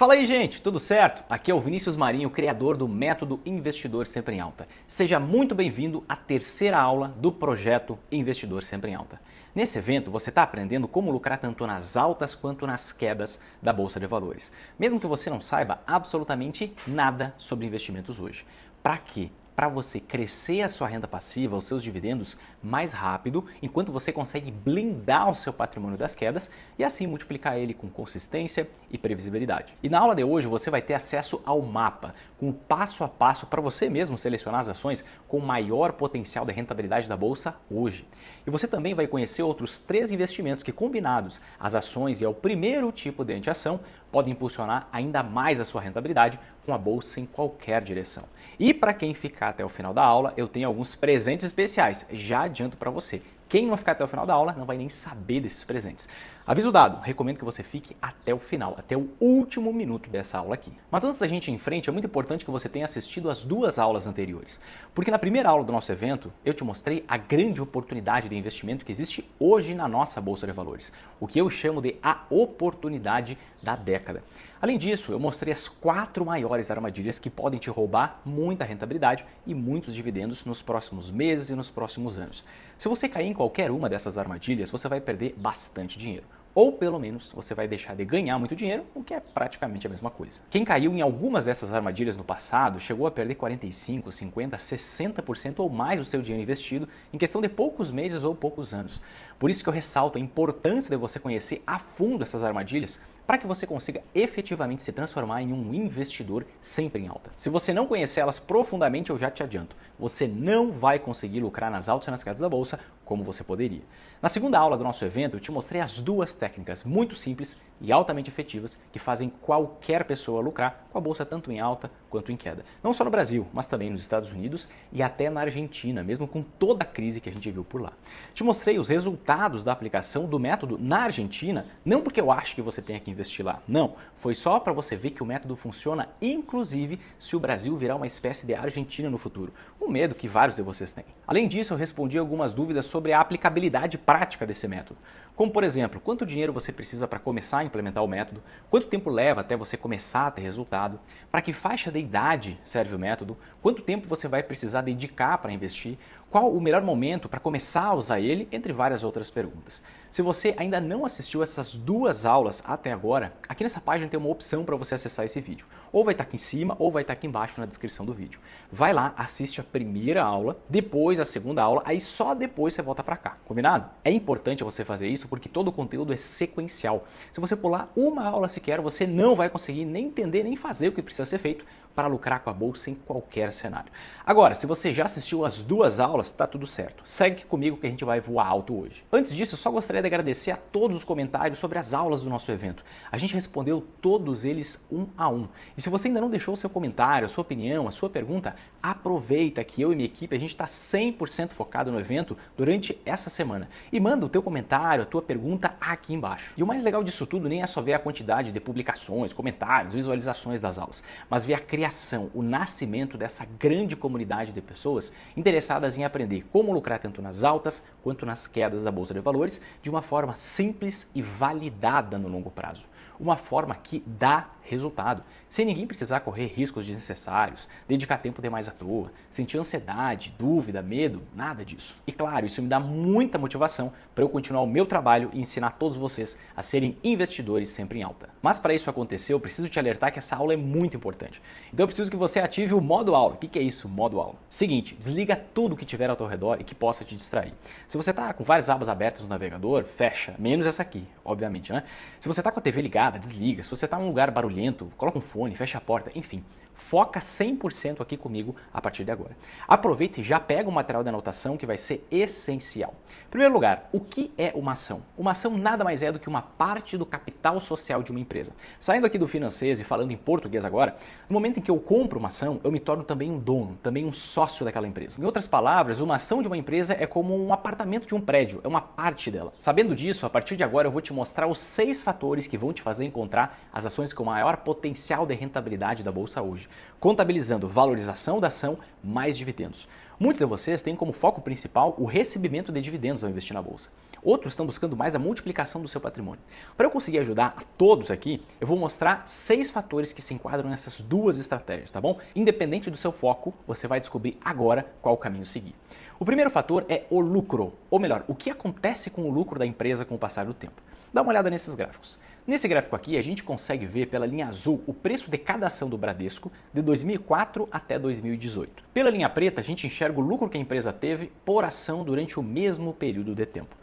Fala aí, gente, tudo certo? Aqui é o Vinícius Marinho, criador do método Investidor Sempre em Alta. Seja muito bem-vindo à terceira aula do projeto Investidor Sempre em Alta. Nesse evento, você está aprendendo como lucrar tanto nas altas quanto nas quedas da Bolsa de Valores. Mesmo que você não saiba absolutamente nada sobre investimentos hoje. Para quê? Para você crescer a sua renda passiva, os seus dividendos mais rápido, enquanto você consegue blindar o seu patrimônio das quedas e assim multiplicar ele com consistência e previsibilidade. E na aula de hoje você vai ter acesso ao mapa, com o passo a passo para você mesmo selecionar as ações com maior potencial de rentabilidade da bolsa hoje. E você também vai conhecer outros 3 investimentos que, combinados às ações e ao primeiro tipo de antiação, podem impulsionar ainda mais a sua rentabilidade com a bolsa em qualquer direção. E para quem ficar até o final da aula, eu tenho alguns presentes especiais, já adianto para você. Quem não ficar até o final da aula não vai nem saber desses presentes. Aviso dado, recomendo que você fique até o final, até o último minuto dessa aula aqui. Mas antes da gente ir em frente, é muito importante que você tenha assistido as 2 aulas anteriores. Porque na primeira aula do nosso evento, eu te mostrei a grande oportunidade de investimento que existe hoje na nossa Bolsa de Valores. O que eu chamo de a oportunidade da década. Além disso, eu mostrei as 4 maiores armadilhas que podem te roubar muita rentabilidade e muitos dividendos nos próximos meses e nos próximos anos. Se você cair em qualquer uma dessas armadilhas, você vai perder bastante dinheiro. Ou pelo menos você vai deixar de ganhar muito dinheiro, o que é praticamente a mesma coisa. Quem caiu em algumas dessas armadilhas no passado chegou a perder 45%, 50%, 60% ou mais do seu dinheiro investido em questão de poucos meses ou poucos anos. Por isso que eu ressalto a importância de você conhecer a fundo essas armadilhas para que você consiga efetivamente se transformar em um investidor sempre em alta. Se você não conhecer elas profundamente, eu já te adianto, você não vai conseguir lucrar nas altas e nas quedas da bolsa como você poderia. Na segunda aula do nosso evento, eu te mostrei as 2 técnicas muito simples e altamente efetivas que fazem qualquer pessoa lucrar com a bolsa tanto em alta quanto em queda. Não só no Brasil, mas também nos Estados Unidos e até na Argentina, mesmo com toda a crise que a gente viu por lá. Te mostrei os resultados da aplicação do método na Argentina, não porque eu acho que você tenha que investir lá, não. Foi só para você ver que o método funciona, inclusive se o Brasil virar uma espécie de Argentina no futuro. Um medo que vários de vocês têm. Além disso, eu respondi algumas dúvidas sobre a aplicabilidade prática desse método. Como, por exemplo, quanto dinheiro você precisa para começar a implementar o método, quanto tempo leva até você começar a ter resultado, para que faixa de idade serve o método, quanto tempo você vai precisar dedicar para investir, qual o melhor momento para começar a usar ele, entre várias outras perguntas. Se você ainda não assistiu essas 2 aulas até agora, aqui nessa página tem uma opção para você acessar esse vídeo. Ou vai estar aqui em cima ou vai estar aqui embaixo na descrição do vídeo. Vai lá, assiste a primeira aula, depois a segunda aula, aí só depois você volta para cá, combinado? É importante você fazer isso porque todo o conteúdo é sequencial. Se você pular uma aula sequer, você não vai conseguir nem entender nem fazer o que precisa ser feito para lucrar com a bolsa em qualquer cenário. Agora, se você já assistiu as 2 aulas, está tudo certo. Segue comigo que a gente vai voar alto hoje. Antes disso, eu só gostaria de agradecer a todos os comentários sobre as aulas do nosso evento. A gente respondeu todos eles um a um. E se você ainda não deixou o seu comentário, a sua opinião, a sua pergunta, aproveita que eu e minha equipe, a gente está 100% focado no evento durante essa semana. E manda o teu comentário, a tua pergunta aqui embaixo. E o mais legal disso tudo nem é só ver a quantidade de publicações, comentários, visualizações das aulas, mas ver a criação, o nascimento dessa grande comunidade de pessoas interessadas em aprender como lucrar tanto nas altas quanto nas quedas da Bolsa de Valores de uma forma simples e validada no longo prazo. Uma forma que dá resultado, sem ninguém precisar correr riscos desnecessários, dedicar tempo demais à toa, sentir ansiedade, dúvida, medo, nada disso. E claro, isso me dá muita motivação para eu continuar o meu trabalho e ensinar todos vocês a serem investidores sempre em alta. Mas para isso acontecer, eu preciso te alertar que essa aula é muito importante. Então eu preciso que você ative o modo aula. O que é isso, modo aula? Seguinte, desliga tudo que tiver ao teu redor e que possa te distrair. Se você está com várias abas abertas no navegador, fecha, menos essa aqui, obviamente, né? Se você está com a TV ligada, desliga. Se você está em um lugar barulhento, coloca um fone, fecha a porta, enfim. Foca 100% aqui comigo a partir de agora. Aproveita e já pega o material de anotação que vai ser essencial. Em primeiro lugar, o que é uma ação? Uma ação nada mais é do que uma parte do capital social de uma empresa. Saindo aqui do financeiro e falando em português agora, no momento em que eu compro uma ação, eu me torno também um dono, também um sócio daquela empresa. Em outras palavras, uma ação de uma empresa é como um apartamento de um prédio, é uma parte dela. Sabendo disso, a partir de agora eu vou te mostrar os 6 fatores que vão te fazer encontrar as ações com maior potencial de rentabilidade da bolsa hoje, contabilizando valorização da ação mais dividendos. Muitos de vocês têm como foco principal o recebimento de dividendos ao investir na bolsa. Outros estão buscando mais a multiplicação do seu patrimônio. Para eu conseguir ajudar a todos aqui, eu vou mostrar 6 fatores que se enquadram nessas duas estratégias, tá bom? Independente do seu foco, você vai descobrir agora qual caminho seguir. O primeiro fator é o lucro, ou melhor, o que acontece com o lucro da empresa com o passar do tempo. Dá uma olhada nesses gráficos. Nesse gráfico aqui, a gente consegue ver pela linha azul o preço de cada ação do Bradesco de 2004 até 2018. Pela linha preta, a gente enxerga o lucro que a empresa teve por ação durante o mesmo período de tempo.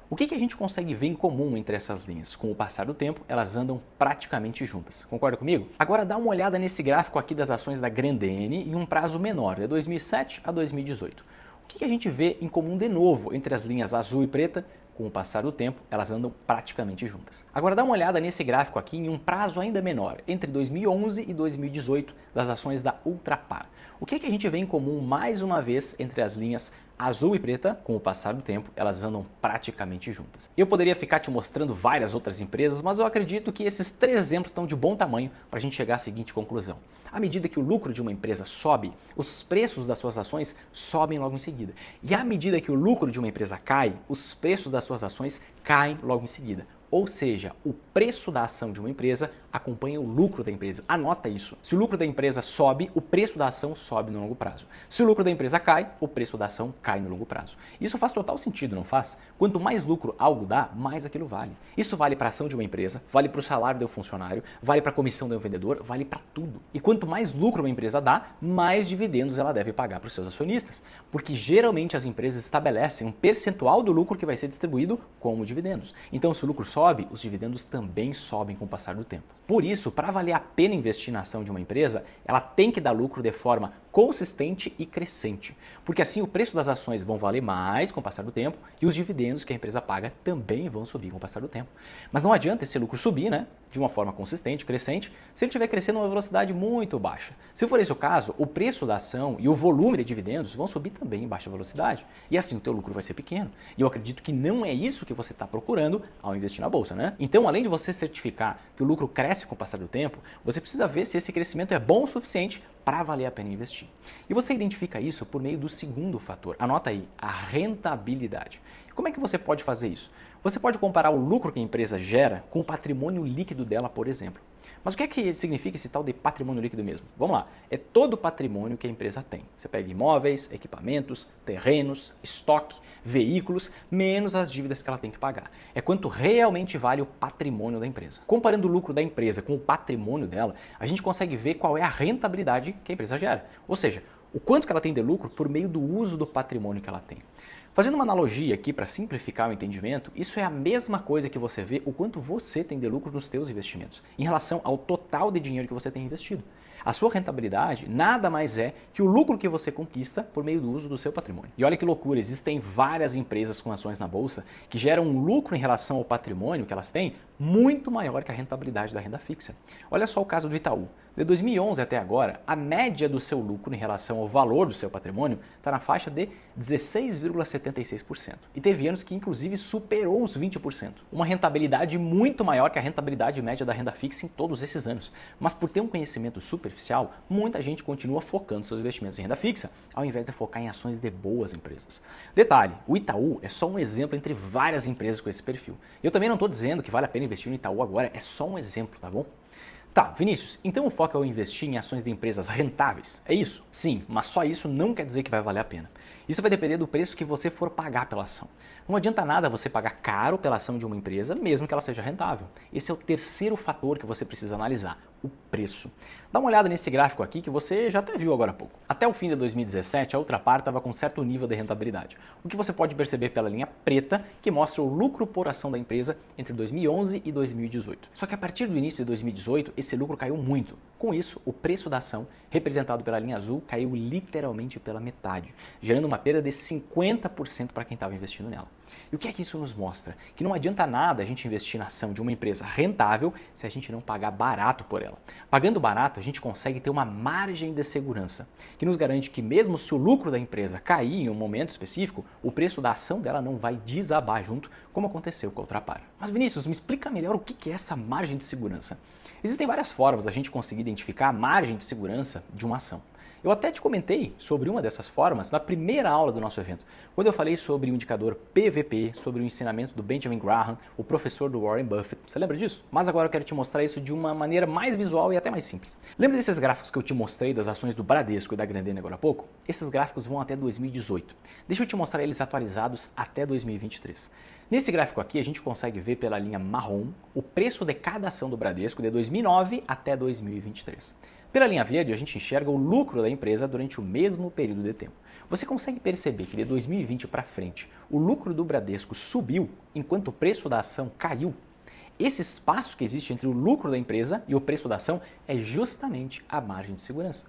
O que a gente consegue ver em comum entre essas linhas? Com o passar do tempo, elas andam praticamente juntas. Concorda comigo? Agora dá uma olhada nesse gráfico aqui das ações da Grendene em um prazo menor, de 2007 a 2018. O que a gente vê em comum de novo entre as linhas azul e preta? Com o passar do tempo, elas andam praticamente juntas. Agora dá uma olhada nesse gráfico aqui em um prazo ainda menor, entre 2011 e 2018, das ações da Ultrapar. O que a gente vê em comum mais uma vez entre as linhas azul e preta? Com o passar do tempo, elas andam praticamente juntas. Eu poderia ficar te mostrando várias outras empresas, mas eu acredito que esses 3 exemplos estão de bom tamanho para a gente chegar à seguinte conclusão. À medida que o lucro de uma empresa sobe, os preços das suas ações sobem logo em seguida. E à medida que o lucro de uma empresa cai, os preços das suas ações caem logo em seguida. Ou seja, o preço da ação de uma empresa acompanha o lucro da empresa. Anota isso. Se o lucro da empresa sobe, o preço da ação sobe no longo prazo. Se o lucro da empresa cai, o preço da ação cai no longo prazo. Isso faz total sentido, não faz? Quanto mais lucro algo dá, mais aquilo vale. Isso vale para a ação de uma empresa, vale para o salário do funcionário, vale para a comissão do vendedor, vale para tudo. E quanto mais lucro uma empresa dá, mais dividendos ela deve pagar para os seus acionistas. Porque geralmente as empresas estabelecem um percentual do lucro que vai ser distribuído como dividendos. Então, se o lucro sobe, os dividendos também sobem com o passar do tempo. Por isso, para valer a pena investir na ação de uma empresa, ela tem que dar lucro de forma consistente e crescente, porque assim o preço das ações vão valer mais com o passar do tempo e os dividendos que a empresa paga também vão subir com o passar do tempo. Mas não adianta esse lucro subir, né, de uma forma consistente, crescente, se ele estiver crescendo a uma velocidade muito baixa. Se for esse o caso, o preço da ação e o volume de dividendos vão subir também em baixa velocidade e assim o teu lucro vai ser pequeno. E eu acredito que não é isso que você está procurando ao investir na bolsa, né? Então, além de você certificar que o lucro cresce com o passar do tempo, você precisa ver se esse crescimento é bom o suficiente para valer a pena investir. E você identifica isso por meio do segundo fator. Anota aí, a rentabilidade. Como é que você pode fazer isso? Você pode comparar o lucro que a empresa gera com o patrimônio líquido dela, por exemplo. Mas o que é que significa esse tal de patrimônio líquido mesmo? Vamos lá, é todo o patrimônio que a empresa tem. Você pega imóveis, equipamentos, terrenos, estoque, veículos, menos as dívidas que ela tem que pagar. É quanto realmente vale o patrimônio da empresa. Comparando o lucro da empresa com o patrimônio dela, a gente consegue ver qual é a rentabilidade que a empresa gera. Ou seja, o quanto que ela tem de lucro por meio do uso do patrimônio que ela tem. Fazendo uma analogia aqui para simplificar o entendimento, isso é a mesma coisa que você vê o quanto você tem de lucro nos seus investimentos, em relação ao total de dinheiro que você tem investido. A sua rentabilidade nada mais é que o lucro que você conquista por meio do uso do seu patrimônio. E olha que loucura, existem várias empresas com ações na bolsa que geram um lucro em relação ao patrimônio que elas têm muito maior que a rentabilidade da renda fixa. Olha só o caso do Itaú. De 2011 até agora, a média do seu lucro em relação ao valor do seu patrimônio está na faixa de 16,76%. E teve anos que inclusive superou os 20%. Uma rentabilidade muito maior que a rentabilidade média da renda fixa em todos esses anos. Mas por ter um conhecimento superficial, muita gente continua focando seus investimentos em renda fixa, ao invés de focar em ações de boas empresas. Detalhe, o Itaú é só um exemplo entre várias empresas com esse perfil. Eu também não estou dizendo que vale a pena investir no Itaú agora, é só um exemplo, tá bom? Tá, Vinícius, então o foco é eu investir em ações de empresas rentáveis, é isso? Sim, mas só isso não quer dizer que vai valer a pena. Isso vai depender do preço que você for pagar pela ação. Não adianta nada você pagar caro pela ação de uma empresa, mesmo que ela seja rentável. Esse é o terceiro fator que você precisa analisar, o preço. Dá uma olhada nesse gráfico aqui que você já até viu agora há pouco. Até o fim de 2017, a Ultrapar estava com certo nível de rentabilidade, o que você pode perceber pela linha preta, que mostra o lucro por ação da empresa entre 2011 e 2018. Só que a partir do início de 2018, esse lucro caiu muito. Com isso, o preço da ação, representado pela linha azul, caiu literalmente pela metade, gerando uma perda de 50% para quem estava investindo nela. E o que é que isso nos mostra? Que não adianta nada a gente investir na ação de uma empresa rentável se a gente não pagar barato por ela. Pagando barato, a gente consegue ter uma margem de segurança, que nos garante que mesmo se o lucro da empresa cair em um momento específico, o preço da ação dela não vai desabar junto, como aconteceu com a Ultrapar. Mas Vinícius, me explica melhor o que é essa margem de segurança. Existem várias formas da gente conseguir identificar a margem de segurança de uma ação. Eu até te comentei sobre uma dessas formas na primeira aula do nosso evento, quando eu falei sobre o indicador PVP, sobre o ensinamento do Benjamin Graham, o professor do Warren Buffett. Você lembra disso? Mas agora eu quero te mostrar isso de uma maneira mais visual e até mais simples. Lembra desses gráficos que eu te mostrei das ações do Bradesco e da Grendene agora há pouco? Esses gráficos vão até 2018. Deixa eu te mostrar eles atualizados até 2023. Nesse gráfico aqui, a gente consegue ver pela linha marrom o preço de cada ação do Bradesco de 2009 até 2023. Pela linha verde, a gente enxerga o lucro da empresa durante o mesmo período de tempo. Você consegue perceber que de 2020 para frente, o lucro do Bradesco subiu enquanto o preço da ação caiu? Esse espaço que existe entre o lucro da empresa e o preço da ação é justamente a margem de segurança.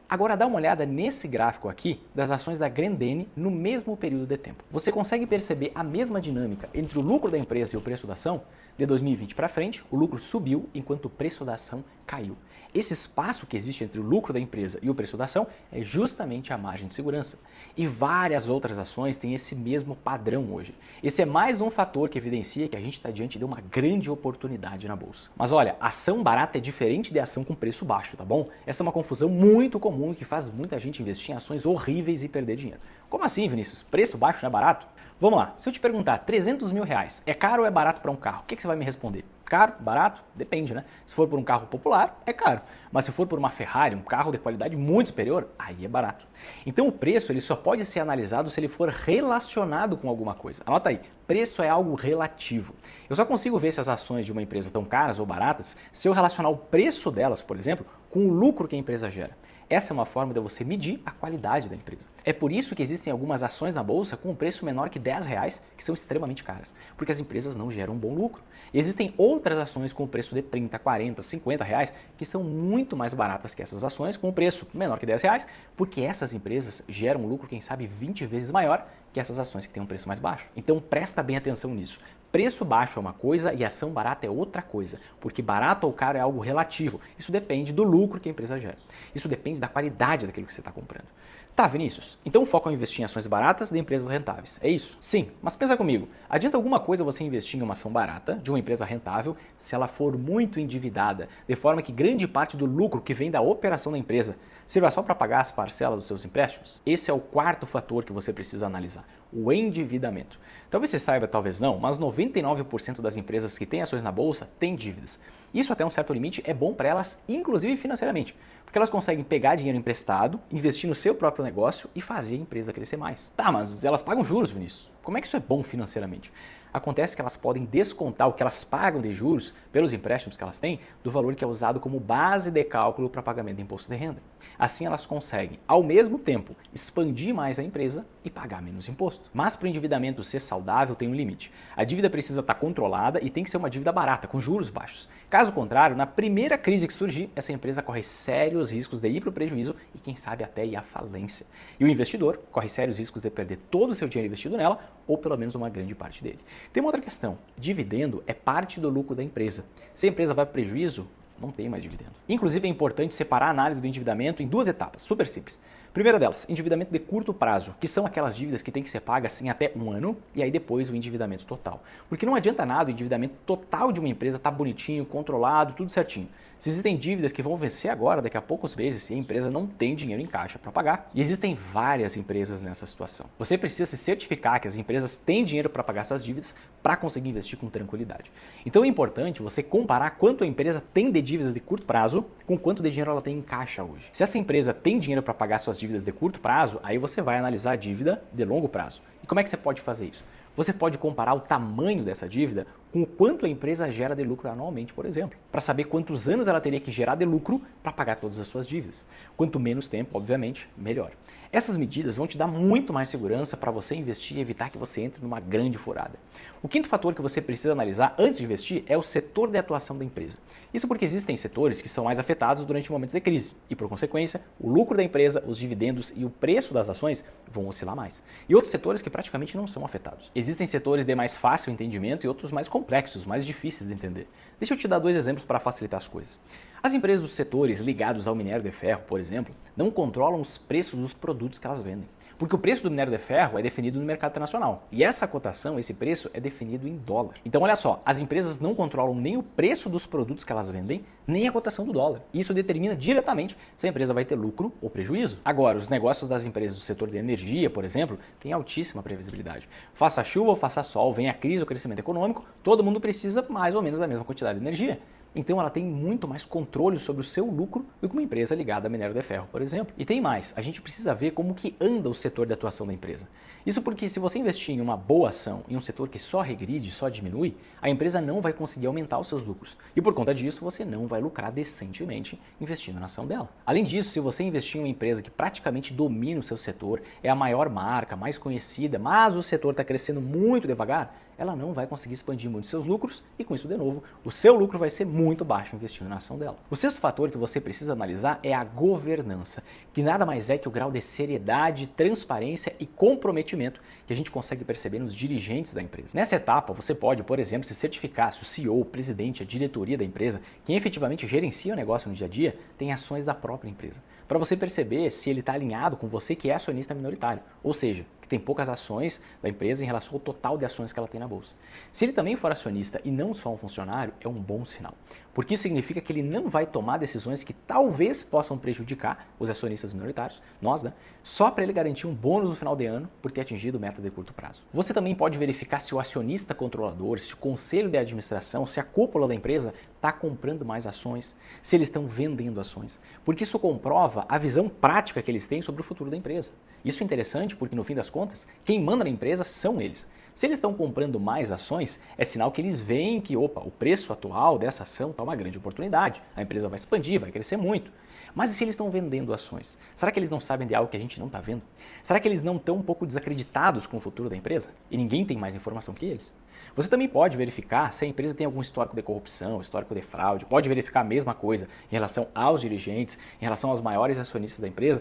Agora dá uma olhada nesse gráfico aqui das ações da Grendene no mesmo período de tempo. Você consegue perceber a mesma dinâmica entre o lucro da empresa e o preço da ação? De 2020 para frente, o lucro subiu enquanto o preço da ação caiu. Esse espaço que existe entre o lucro da empresa e o preço da ação é justamente a margem de segurança. E várias outras ações têm esse mesmo padrão hoje. Esse é mais um fator que evidencia que a gente está diante de uma grande oportunidade na bolsa. Mas olha, ação barata é diferente de ação com preço baixo, tá bom? Essa é uma confusão muito comum que faz muita gente investir em ações horríveis e perder dinheiro. Como assim, Vinícius? Preço baixo não é barato? Vamos lá, se eu te perguntar, 300 mil reais, é caro ou é barato para um carro? O que você vai me responder? Caro? Barato? Depende, né? Se for por um carro popular, é caro. Mas se for por uma Ferrari, um carro de qualidade muito superior, aí é barato. Então o preço ele só pode ser analisado se ele for relacionado com alguma coisa. Anota aí, preço é algo relativo. Eu só consigo ver se as ações de uma empresa estão caras ou baratas se eu relacionar o preço delas, por exemplo, com o lucro que a empresa gera. Essa é uma forma de você medir a qualidade da empresa. É por isso que existem algumas ações na bolsa com um preço menor que R$10, que são extremamente caras, porque as empresas não geram um bom lucro. E existem outras ações com o preço de 30, 40, 50 reais, que são muito mais baratas que essas ações com o preço menor que R$10, porque essas empresas geram um lucro, quem sabe, 20 vezes maior que essas ações que têm um preço mais baixo. Então presta bem atenção nisso. Preço baixo é uma coisa e ação barata é outra coisa, porque barato ou caro é algo relativo. Isso depende do lucro que a empresa gera. Isso depende da qualidade daquilo que você está comprando. Tá, Vinícius, então o foco é investir em ações baratas de empresas rentáveis, é isso? Sim, mas pensa comigo, adianta alguma coisa você investir em uma ação barata de uma empresa rentável se ela for muito endividada, de forma que grande parte do lucro que vem da operação da empresa sirva só para pagar as parcelas dos seus empréstimos? Esse é o quarto fator que você precisa analisar, o endividamento. Talvez você saiba, talvez não, mas 99% das empresas que têm ações na bolsa têm dívidas. Isso até um certo limite é bom para elas, inclusive financeiramente, porque elas conseguem pegar dinheiro emprestado, investir no seu próprio negócio e fazer a empresa crescer mais. Tá, mas elas pagam juros, Vinícius. Como é que isso é bom financeiramente? Acontece que elas podem descontar o que elas pagam de juros pelos empréstimos que elas têm do valor que é usado como base de cálculo para pagamento de imposto de renda. Assim elas conseguem, ao mesmo tempo, expandir mais a empresa e pagar menos imposto. Mas para o endividamento ser saudável tem um limite. A dívida precisa estar controlada e tem que ser uma dívida barata, com juros baixos. Caso contrário, na primeira crise que surgir, essa empresa corre sérios riscos de ir para o prejuízo e quem sabe até ir à falência. E o investidor corre sérios riscos de perder todo o seu dinheiro investido nela ou pelo menos uma grande parte dele. Tem uma outra questão, dividendo é parte do lucro da empresa. Se a empresa vai para o prejuízo, não tem mais dividendo. Inclusive é importante separar a análise do endividamento em duas etapas, super simples. Primeira delas, endividamento de curto prazo, que são aquelas dívidas que têm que ser pagas em até um ano e aí depois o endividamento total. Porque não adianta nada o endividamento total de uma empresa estar bonitinho, controlado, tudo certinho. Se existem dívidas que vão vencer agora, daqui a poucos meses, e a empresa não tem dinheiro em caixa para pagar. E existem várias empresas nessa situação. Você precisa se certificar que as empresas têm dinheiro para pagar essas dívidas para conseguir investir com tranquilidade. Então é importante você comparar quanto a empresa tem de dívidas de curto prazo com quanto de dinheiro ela tem em caixa hoje. Se essa empresa tem dinheiro para pagar suas dívidas de curto prazo, aí você vai analisar a dívida de longo prazo. E como é que você pode fazer isso? Você pode comparar o tamanho dessa dívida com o quanto a empresa gera de lucro anualmente, por exemplo, para saber quantos anos ela teria que gerar de lucro para pagar todas as suas dívidas. Quanto menos tempo, obviamente, melhor. Essas medidas vão te dar muito mais segurança para você investir e evitar que você entre numa grande furada. O quinto fator que você precisa analisar antes de investir é o setor de atuação da empresa. Isso porque existem setores que são mais afetados durante momentos de crise e, por consequência, o lucro da empresa, os dividendos e o preço das ações vão oscilar mais. E outros setores que praticamente não são afetados. Existem setores de mais fácil entendimento e outros mais complexos, mais difíceis de entender. Deixa eu te dar dois exemplos para facilitar as coisas. As empresas dos setores ligados ao minério de ferro, por exemplo, não controlam os preços dos produtos que elas vendem. Porque o preço do minério de ferro é definido no mercado internacional. E essa cotação, esse preço, é definido em dólar. Então, olha só, as empresas não controlam nem o preço dos produtos que elas vendem, nem a cotação do dólar. Isso determina diretamente se a empresa vai ter lucro ou prejuízo. Agora, os negócios das empresas do setor de energia, por exemplo, têm altíssima previsibilidade. Faça chuva ou faça sol, venha a crise ou crescimento econômico, todo mundo precisa mais ou menos da mesma quantidade de energia. Então ela tem muito mais controle sobre o seu lucro do que uma empresa ligada a minério de ferro, por exemplo. E tem mais, a gente precisa ver como que anda o setor de atuação da empresa. Isso porque se você investir em uma boa ação, em um setor que só regride, só diminui, a empresa não vai conseguir aumentar os seus lucros. E por conta disso, você não vai lucrar decentemente investindo na ação dela. Além disso, se você investir em uma empresa que praticamente domina o seu setor, é a maior marca, mais conhecida, mas o setor está crescendo muito devagar, ela não vai conseguir expandir muito seus lucros e com isso, de novo, o seu lucro vai ser muito baixo investindo na ação dela. O sexto fator que você precisa analisar é a governança, que nada mais é que o grau de seriedade, transparência e comprometimento que a gente consegue perceber nos dirigentes da empresa. Nessa etapa, você pode, por exemplo, se certificar se o CEO, o presidente, a diretoria da empresa, quem efetivamente gerencia o negócio no dia a dia, tem ações da própria empresa. Para você perceber se ele está alinhado com você que é acionista minoritário, ou seja, que tem poucas ações da empresa em relação ao total de ações que ela tem na bolsa. Se ele também for acionista e não só um funcionário, é um bom sinal, porque isso significa que ele não vai tomar decisões que talvez possam prejudicar os acionistas minoritários, nós, né? Só para ele garantir um bônus no final de ano por ter atingido metas de curto prazo. Você também pode verificar se o acionista controlador, se o conselho de administração, se a cúpula da empresa está comprando mais ações, se eles estão vendendo ações, porque isso comprova a visão prática que eles têm sobre o futuro da empresa. Isso é interessante porque, no fim das contas, quem manda na empresa são eles. Se eles estão comprando mais ações, é sinal que eles veem que, opa, o preço atual dessa ação está uma grande oportunidade, a empresa vai expandir, vai crescer muito. Mas e se eles estão vendendo ações? Será que eles não sabem de algo que a gente não está vendo? Será que eles não estão um pouco desacreditados com o futuro da empresa? E ninguém tem mais informação que eles? Você também pode verificar se a empresa tem algum histórico de corrupção, histórico de fraude, pode verificar a mesma coisa em relação aos dirigentes, em relação aos maiores acionistas da empresa,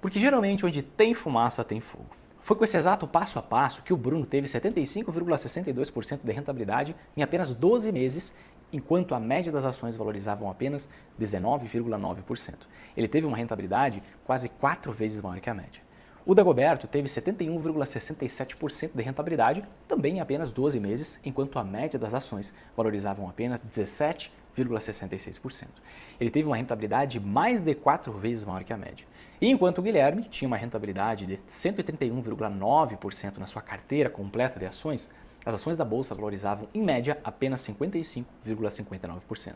porque geralmente onde tem fumaça tem fogo. Foi com esse exato passo a passo que o Bruno teve 75,62% de rentabilidade em apenas 12 meses, enquanto a média das ações valorizavam apenas 19,9%. Ele teve uma rentabilidade quase 4 vezes maior que a média. O Dagoberto teve 71,67% de rentabilidade, também em apenas 12 meses, enquanto a média das ações valorizavam apenas 17,66%. Ele teve uma rentabilidade mais de 4 vezes maior que a média. E enquanto o Guilherme tinha uma rentabilidade de 131,9% na sua carteira completa de ações, as ações da Bolsa valorizavam, em média, apenas 55,59%.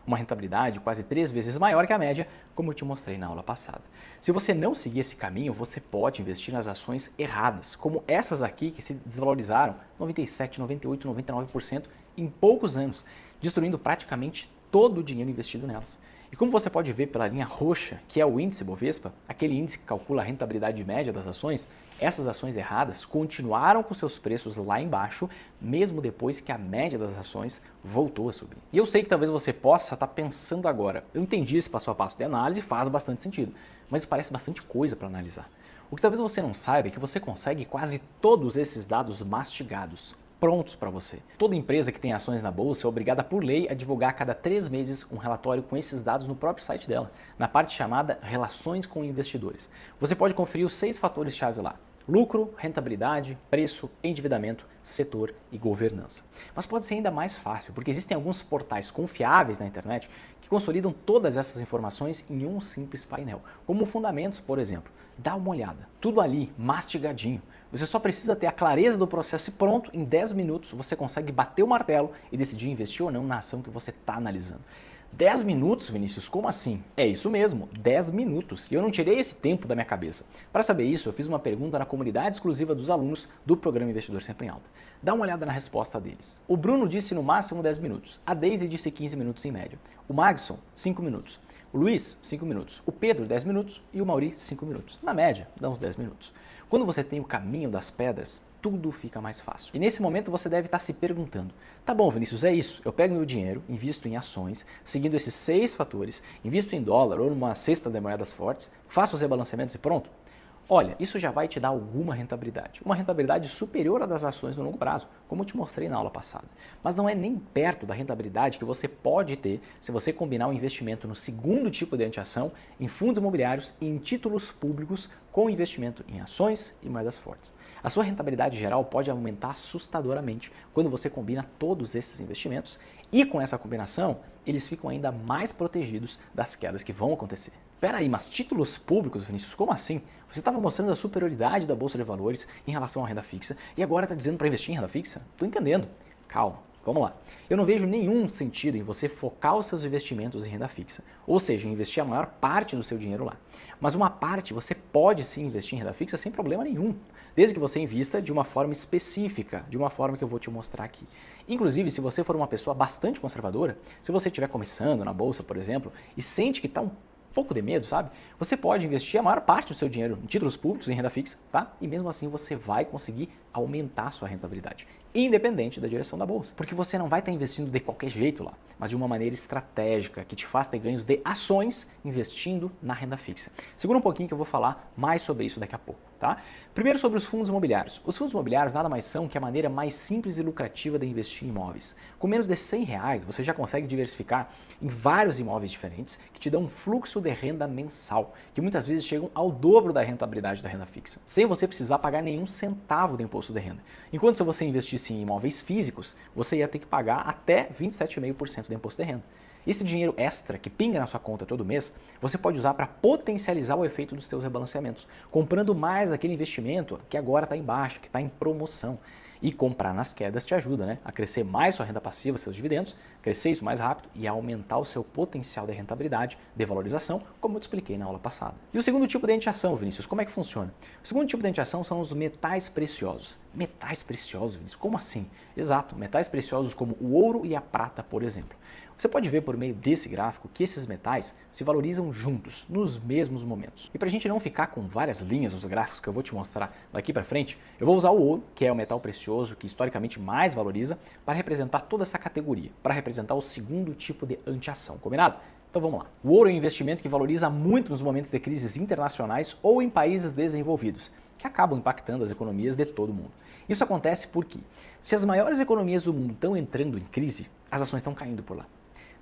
Uma rentabilidade quase 3 vezes maior que a média, como eu te mostrei na aula passada. Se você não seguir esse caminho, você pode investir nas ações erradas, como essas aqui que se desvalorizaram 97, 98, 99% em poucos anos, destruindo praticamente todo o dinheiro investido nelas. E como você pode ver pela linha roxa, que é o índice Bovespa, aquele índice que calcula a rentabilidade média das ações, essas ações erradas continuaram com seus preços lá embaixo, mesmo depois que a média das ações voltou a subir. E eu sei que talvez você possa estar pensando agora, eu entendi esse passo a passo de análise, faz bastante sentido, mas parece bastante coisa para analisar. O que talvez você não saiba é que você consegue quase todos esses dados mastigados, prontos para você. Toda empresa que tem ações na bolsa é obrigada por lei a divulgar a cada 3 meses um relatório com esses dados no próprio site dela, na parte chamada Relações com Investidores. Você pode conferir os 6 fatores-chave lá: lucro, rentabilidade, preço, endividamento, setor e governança. Mas pode ser ainda mais fácil, porque existem alguns portais confiáveis na internet que consolidam todas essas informações em um simples painel, como Fundamentos, por exemplo. Dá uma olhada, tudo ali, mastigadinho. Você só precisa ter a clareza do processo e pronto, em 10 minutos você consegue bater o martelo e decidir investir ou não na ação que você está analisando. 10 minutos, Vinícius? Como assim? É isso mesmo, 10 minutos. E eu não tirei esse tempo da minha cabeça. Para saber isso, eu fiz uma pergunta na comunidade exclusiva dos alunos do programa Investidor Sempre em Alta. Dá uma olhada na resposta deles. O Bruno disse no máximo 10 minutos. A Deise disse 15 minutos em média. O Magson, 5 minutos. O Luiz, 5 minutos. O Pedro, 10 minutos. E o Mauri, 5 minutos. Na média, dá uns 10 minutos. Quando você tem o caminho das pedras, tudo fica mais fácil. E nesse momento você deve estar se perguntando: tá bom, Vinícius, é isso, eu pego meu dinheiro, invisto em ações, seguindo esses 6 fatores, invisto em dólar ou numa cesta de moedas fortes, faço os rebalanceamentos e pronto? Olha, isso já vai te dar alguma rentabilidade. Uma rentabilidade superior à das ações no longo prazo, como eu te mostrei na aula passada. Mas não é nem perto da rentabilidade que você pode ter se você combinar o investimento no segundo tipo de anteação, em fundos imobiliários e em títulos públicos com investimento em ações e moedas fortes. A sua rentabilidade geral pode aumentar assustadoramente quando você combina todos esses investimentos e com essa combinação, eles ficam ainda mais protegidos das quedas que vão acontecer. Peraí, mas títulos públicos, Vinícius, como assim? Você estava mostrando a superioridade da Bolsa de Valores em relação à renda fixa e agora está dizendo para investir em renda fixa? Estou entendendo. Calma, vamos lá. Eu não vejo nenhum sentido em você focar os seus investimentos em renda fixa, ou seja, investir a maior parte do seu dinheiro lá. Mas uma parte você pode sim investir em renda fixa sem problema nenhum, desde que você invista de uma forma específica, de uma forma que eu vou te mostrar aqui. Inclusive, se você for uma pessoa bastante conservadora, se você estiver começando na Bolsa, por exemplo, e sente que está um pouco de medo, sabe? Você pode investir a maior parte do seu dinheiro em títulos públicos, em renda fixa, tá? E mesmo assim você vai conseguir aumentar a sua rentabilidade, independente da direção da bolsa. Porque você não vai estar investindo de qualquer jeito lá, mas de uma maneira estratégica, que te faz ter ganhos de ações investindo na renda fixa. Segura um pouquinho que eu vou falar mais sobre isso daqui a pouco, tá? Primeiro sobre os fundos imobiliários. Os fundos imobiliários nada mais são que a maneira mais simples e lucrativa de investir em imóveis. Com menos de R$100, você já consegue diversificar em vários imóveis diferentes que te dão um fluxo de renda mensal, que muitas vezes chegam ao dobro da rentabilidade da renda fixa, sem você precisar pagar nenhum centavo de imposto de renda. Enquanto se você investisse em imóveis físicos, você ia ter que pagar até 27,5% de imposto de renda. Esse dinheiro extra que pinga na sua conta todo mês, você pode usar para potencializar o efeito dos seus rebalanceamentos, comprando mais aquele investimento que agora está em baixa, que está em promoção. E comprar nas quedas te ajuda, né, a crescer mais sua renda passiva, seus dividendos, crescer isso mais rápido e aumentar o seu potencial de rentabilidade, de valorização, como eu te expliquei na aula passada. E o segundo tipo de anteação, Vinícius, como é que funciona? O segundo tipo de anteação são os metais preciosos. Metais preciosos, Vinícius, como assim? Exato, metais preciosos como o ouro e a prata, por exemplo. Você pode ver por meio desse gráfico que esses metais se valorizam juntos, nos mesmos momentos. E para a gente não ficar com várias linhas nos gráficos que eu vou te mostrar daqui para frente, eu vou usar o ouro, que é o metal precioso que historicamente mais valoriza, para representar toda essa categoria, para representar o segundo tipo de anteação, combinado? Então vamos lá. O ouro é um investimento que valoriza muito nos momentos de crises internacionais ou em países desenvolvidos, que acabam impactando as economias de todo mundo. Isso acontece porque, se as maiores economias do mundo estão entrando em crise, as ações estão caindo por lá.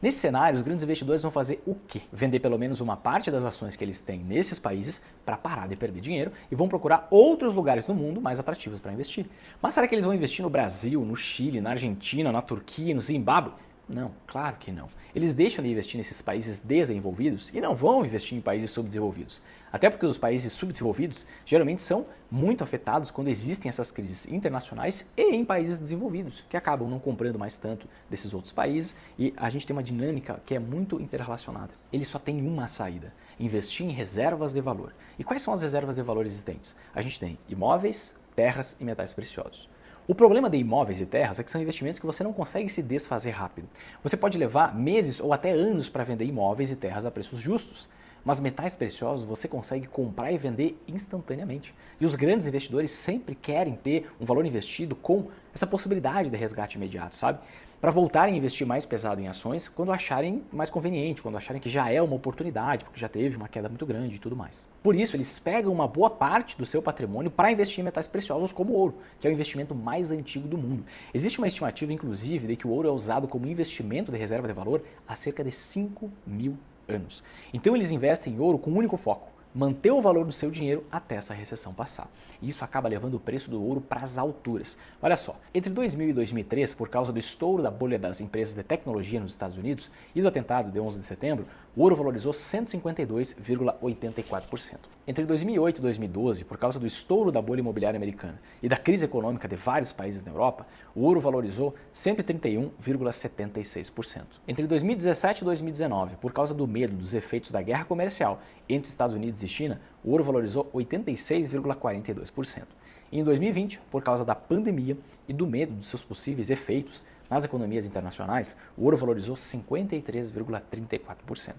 Nesse cenário, os grandes investidores vão fazer o quê? Vender pelo menos uma parte das ações que eles têm nesses países para parar de perder dinheiro e vão procurar outros lugares no mundo mais atrativos para investir. Mas será que eles vão investir no Brasil, no Chile, na Argentina, na Turquia, no Zimbábue? Não, claro que não. Eles deixam de investir nesses países desenvolvidos e não vão investir em países subdesenvolvidos. Até porque os países subdesenvolvidos geralmente são muito afetados quando existem essas crises internacionais e em países desenvolvidos, que acabam não comprando mais tanto desses outros países e a gente tem uma dinâmica que é muito interrelacionada. Ele só tem uma saída, investir em reservas de valor. E quais são as reservas de valor existentes? A gente tem imóveis, terras e metais preciosos. O problema de imóveis e terras é que são investimentos que você não consegue se desfazer rápido. Você pode levar meses ou até anos para vender imóveis e terras a preços justos, mas metais preciosos você consegue comprar e vender instantaneamente. E os grandes investidores sempre querem ter um valor investido com essa possibilidade de resgate imediato, sabe? Para voltarem a investir mais pesado em ações quando acharem mais conveniente, quando acharem que já é uma oportunidade, porque já teve uma queda muito grande e tudo mais. Por isso, eles pegam uma boa parte do seu patrimônio para investir em metais preciosos como o ouro, que é o investimento mais antigo do mundo. Existe uma estimativa, inclusive, de que o ouro é usado como investimento de reserva de valor há cerca de 5.000 anos. Então, eles investem em ouro com um único foco: manter o valor do seu dinheiro até essa recessão passar. E isso acaba levando o preço do ouro para as alturas. Olha só, entre 2000 e 2003, por causa do estouro da bolha das empresas de tecnologia nos Estados Unidos e do atentado de 11 de setembro, o ouro valorizou 152,84%. Entre 2008 e 2012, por causa do estouro da bolha imobiliária americana e da crise econômica de vários países na Europa, o ouro valorizou 131,76%. Entre 2017 e 2019, por causa do medo dos efeitos da guerra comercial entre Estados Unidos e China, o ouro valorizou 86,42%. E em 2020, por causa da pandemia e do medo dos seus possíveis efeitos nas economias internacionais, o ouro valorizou 53,34%.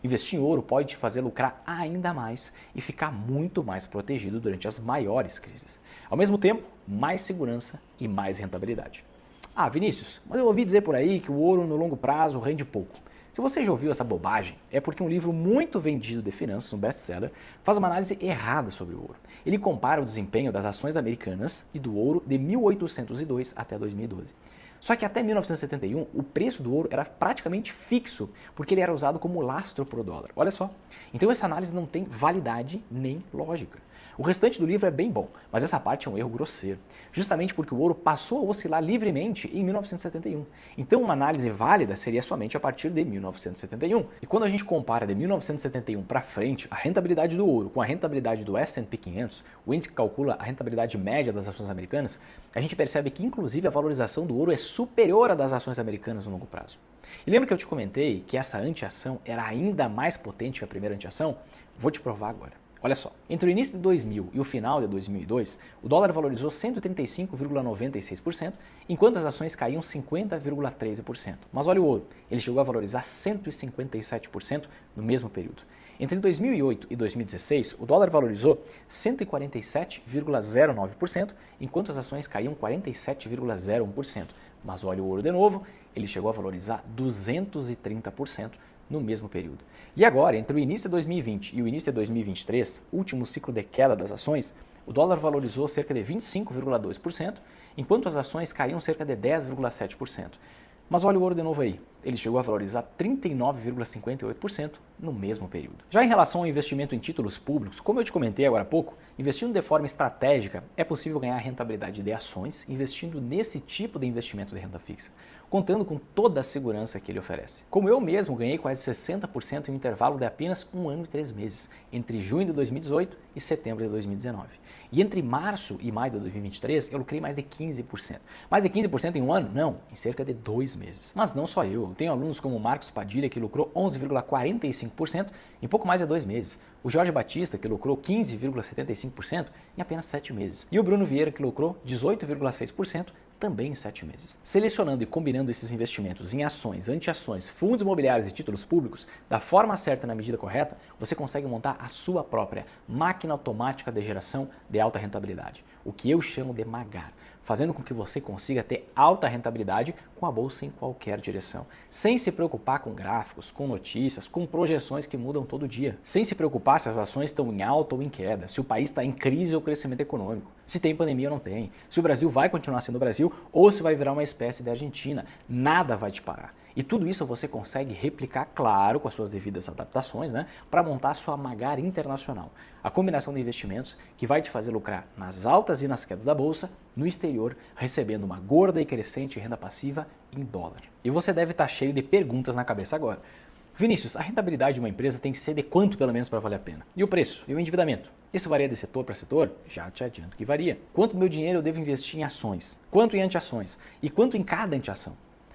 Investir em ouro pode te fazer lucrar ainda mais e ficar muito mais protegido durante as maiores crises. Ao mesmo tempo, mais segurança e mais rentabilidade. Ah, Vinícius, mas eu ouvi dizer por aí que o ouro no longo prazo rende pouco. Se você já ouviu essa bobagem, é porque um livro muito vendido de finanças, um best-seller, faz uma análise errada sobre o ouro. Ele compara o desempenho das ações americanas e do ouro de 1802 até 2012. Só que até 1971, o preço do ouro era praticamente fixo, porque ele era usado como lastro para o dólar. Olha só. Então essa análise não tem validade nem lógica. O restante do livro é bem bom, mas essa parte é um erro grosseiro, justamente porque o ouro passou a oscilar livremente em 1971. Então uma análise válida seria somente a partir de 1971. E quando a gente compara de 1971 para frente a rentabilidade do ouro com a rentabilidade do S&P 500, o índice que calcula a rentabilidade média das ações americanas, a gente percebe que inclusive a valorização do ouro é superior à das ações americanas no longo prazo. E lembra que eu te comentei que essa antiação era ainda mais potente que a primeira antiação? Vou te provar agora. Olha só, entre o início de 2000 e o final de 2002, o dólar valorizou 135,96%, enquanto as ações caíam 50,13%. Mas olha o ouro, ele chegou a valorizar 157% no mesmo período. Entre 2008 e 2016, o dólar valorizou 147,09%, enquanto as ações caíam 47,01%. Mas olha o ouro de novo, ele chegou a valorizar 230% no mesmo período. E agora, entre o início de 2020 e o início de 2023, último ciclo de queda das ações, o dólar valorizou cerca de 25,2%, enquanto as ações caíam cerca de 10,7%. Mas olha o ouro de novo aí, ele chegou a valorizar 39,58% no mesmo período. Já em relação ao investimento em títulos públicos, como eu te comentei agora há pouco, investindo de forma estratégica é possível ganhar rentabilidade de ações investindo nesse tipo de investimento de renda fixa, contando com toda a segurança que ele oferece. Como eu mesmo ganhei quase 60% em um intervalo de apenas 1 ano e 3 meses, entre junho de 2018 e setembro de 2019. E entre março e maio de 2023 eu lucrei mais de 15%. Mais de 15% em um ano? Não, em cerca de 2 meses. Mas não só eu tenho alunos como o Marcos Padilha que lucrou 11,45% em pouco mais de 2 meses. O Jorge Batista que lucrou 15,75% em apenas 7 meses. E o Bruno Vieira que lucrou 18,6% também em 7 meses. Selecionando e combinando esses investimentos em ações, antiações, fundos imobiliários e títulos públicos, da forma certa e na medida correta, você consegue montar a sua própria máquina automática de geração de alta rentabilidade, o que eu chamo de MAGAR, fazendo com que você consiga ter alta rentabilidade com a bolsa em qualquer direção, sem se preocupar com gráficos, com notícias, com projeções que mudam todo dia, sem se preocupar se as ações estão em alta ou em queda, se o país está em crise ou crescimento econômico, se tem pandemia ou não tem, se o Brasil vai continuar sendo o Brasil ou se vai virar uma espécie de Argentina. Nada vai te parar. E tudo isso você consegue replicar, claro, com as suas devidas adaptações, para montar a sua MAGAR internacional. A combinação de investimentos que vai te fazer lucrar nas altas e nas quedas da bolsa, no exterior, recebendo uma gorda e crescente renda passiva em dólar. E você deve estar cheio de perguntas na cabeça agora. Vinícius, a rentabilidade de uma empresa tem que ser de quanto pelo menos para valer a pena? E o preço? E o endividamento? Isso varia de setor para setor? Já te adianto que varia. Quanto meu dinheiro eu devo investir em ações? Quanto em antiações? E quanto em cada antiação?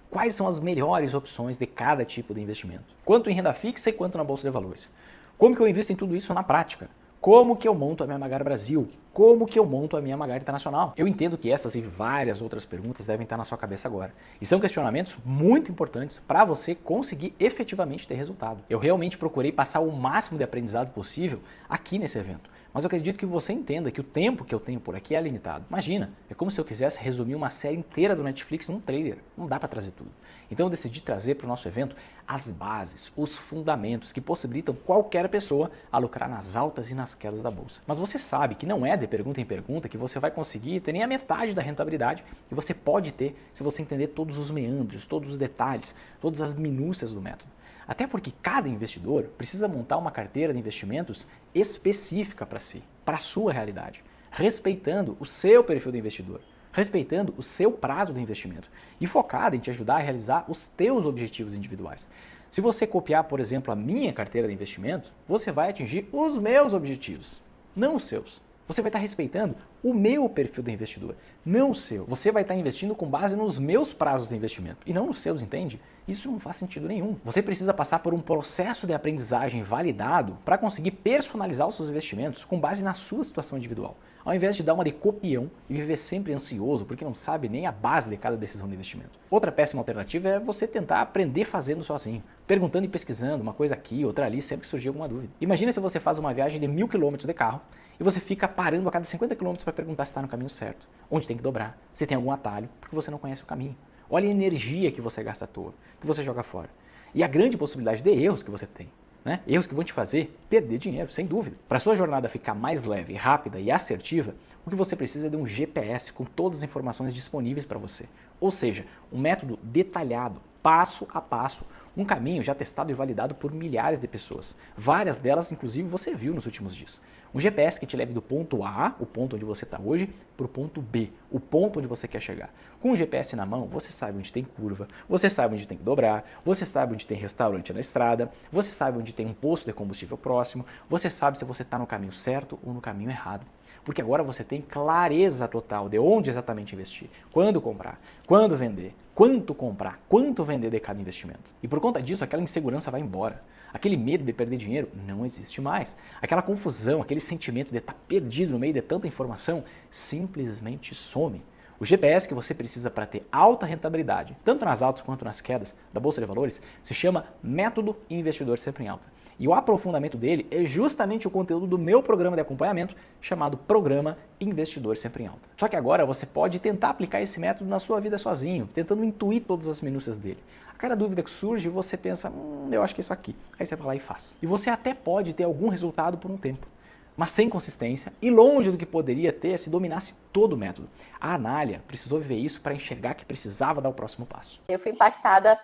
Quais são as melhores opções de cada tipo de investimento? Quanto em renda fixa e quanto na bolsa de valores? Como que eu invisto em tudo isso na prática? Como que eu monto a minha MAGAR Brasil? Como que eu monto a minha MAGAR Internacional? Eu entendo que essas e várias outras perguntas devem estar na sua cabeça agora. E são questionamentos muito importantes para você conseguir efetivamente ter resultado. Eu realmente procurei passar o máximo de aprendizado possível aqui nesse evento. Mas eu acredito que você entenda que o tempo que eu tenho por aqui é limitado. Imagina, é como se eu quisesse resumir uma série inteira do Netflix num trailer. Não dá para trazer tudo. Então eu decidi trazer para o nosso evento as bases, os fundamentos que possibilitam qualquer pessoa a lucrar nas altas e nas quedas da bolsa. Mas você sabe que não é de pergunta em pergunta que você vai conseguir ter nem a metade da rentabilidade que você pode ter se você entender todos os meandros, todos os detalhes, todas as minúcias do método. Até porque cada investidor precisa montar uma carteira de investimentos específica para si, para a sua realidade, respeitando o seu perfil de investidor, respeitando o seu prazo de investimento e focado em te ajudar a realizar os teus objetivos individuais. Se você copiar, por exemplo, a minha carteira de investimento, você vai atingir os meus objetivos, não os seus. Você vai estar respeitando o meu perfil de investidor, não o seu. Você vai estar investindo com base nos meus prazos de investimento e não nos seus, entende? Isso não faz sentido nenhum. Você precisa passar por um processo de aprendizagem validado para conseguir personalizar os seus investimentos com base na sua situação individual. Ao invés de dar uma de copião e viver sempre ansioso porque não sabe nem a base de cada decisão de investimento. Outra péssima alternativa é você tentar aprender fazendo sozinho, perguntando e pesquisando uma coisa aqui, outra ali, sempre que surgir alguma dúvida. Imagina se você faz uma viagem de 1000 km de carro e você fica parando a cada 50 km para perguntar se está no caminho certo, onde tem que dobrar, se tem algum atalho, porque você não conhece o caminho. Olha a energia que você gasta à toa, que você joga fora. e a grande possibilidade de erros que você tem. Né? Erros que vão te fazer perder dinheiro, sem dúvida. Para a sua jornada ficar mais leve, rápida e assertiva, o que você precisa é de um GPS com todas as informações disponíveis para você. Ou seja, um método detalhado, passo a passo, um caminho já testado e validado por milhares de pessoas. Várias delas, inclusive, você viu nos últimos dias. Um GPS que te leve do ponto A, o ponto onde você está hoje, para o ponto B, o ponto onde você quer chegar. Com o GPS na mão, você sabe onde tem curva, você sabe onde tem que dobrar, você sabe onde tem restaurante na estrada, você sabe onde tem um posto de combustível próximo, você sabe se você está no caminho certo ou no caminho errado. Porque agora você tem clareza total de onde exatamente investir, quando comprar, quando vender, quanto comprar, quanto vender de cada investimento. E por conta disso, aquela insegurança vai embora. Aquele medo de perder dinheiro não existe mais. Aquela confusão, aquele sentimento de estar perdido no meio de tanta informação, simplesmente some. O GPS que você precisa para ter alta rentabilidade, tanto nas altas quanto nas quedas da Bolsa de Valores, se chama Método Investidor Sempre em Alta. E o aprofundamento dele é justamente o conteúdo do meu programa de acompanhamento, chamado Programa Investidor Sempre em Alta. Só que agora você pode tentar aplicar esse método na sua vida sozinho, tentando intuir todas as minúcias dele. A cada dúvida que surge, você pensa, eu acho que é isso aqui. Aí você vai lá e faz. E você até pode ter algum resultado por um tempo, mas sem consistência e longe do que poderia ter se dominasse todo o método. A Anália precisou viver isso para enxergar que precisava dar o próximo passo. Eu fui impactada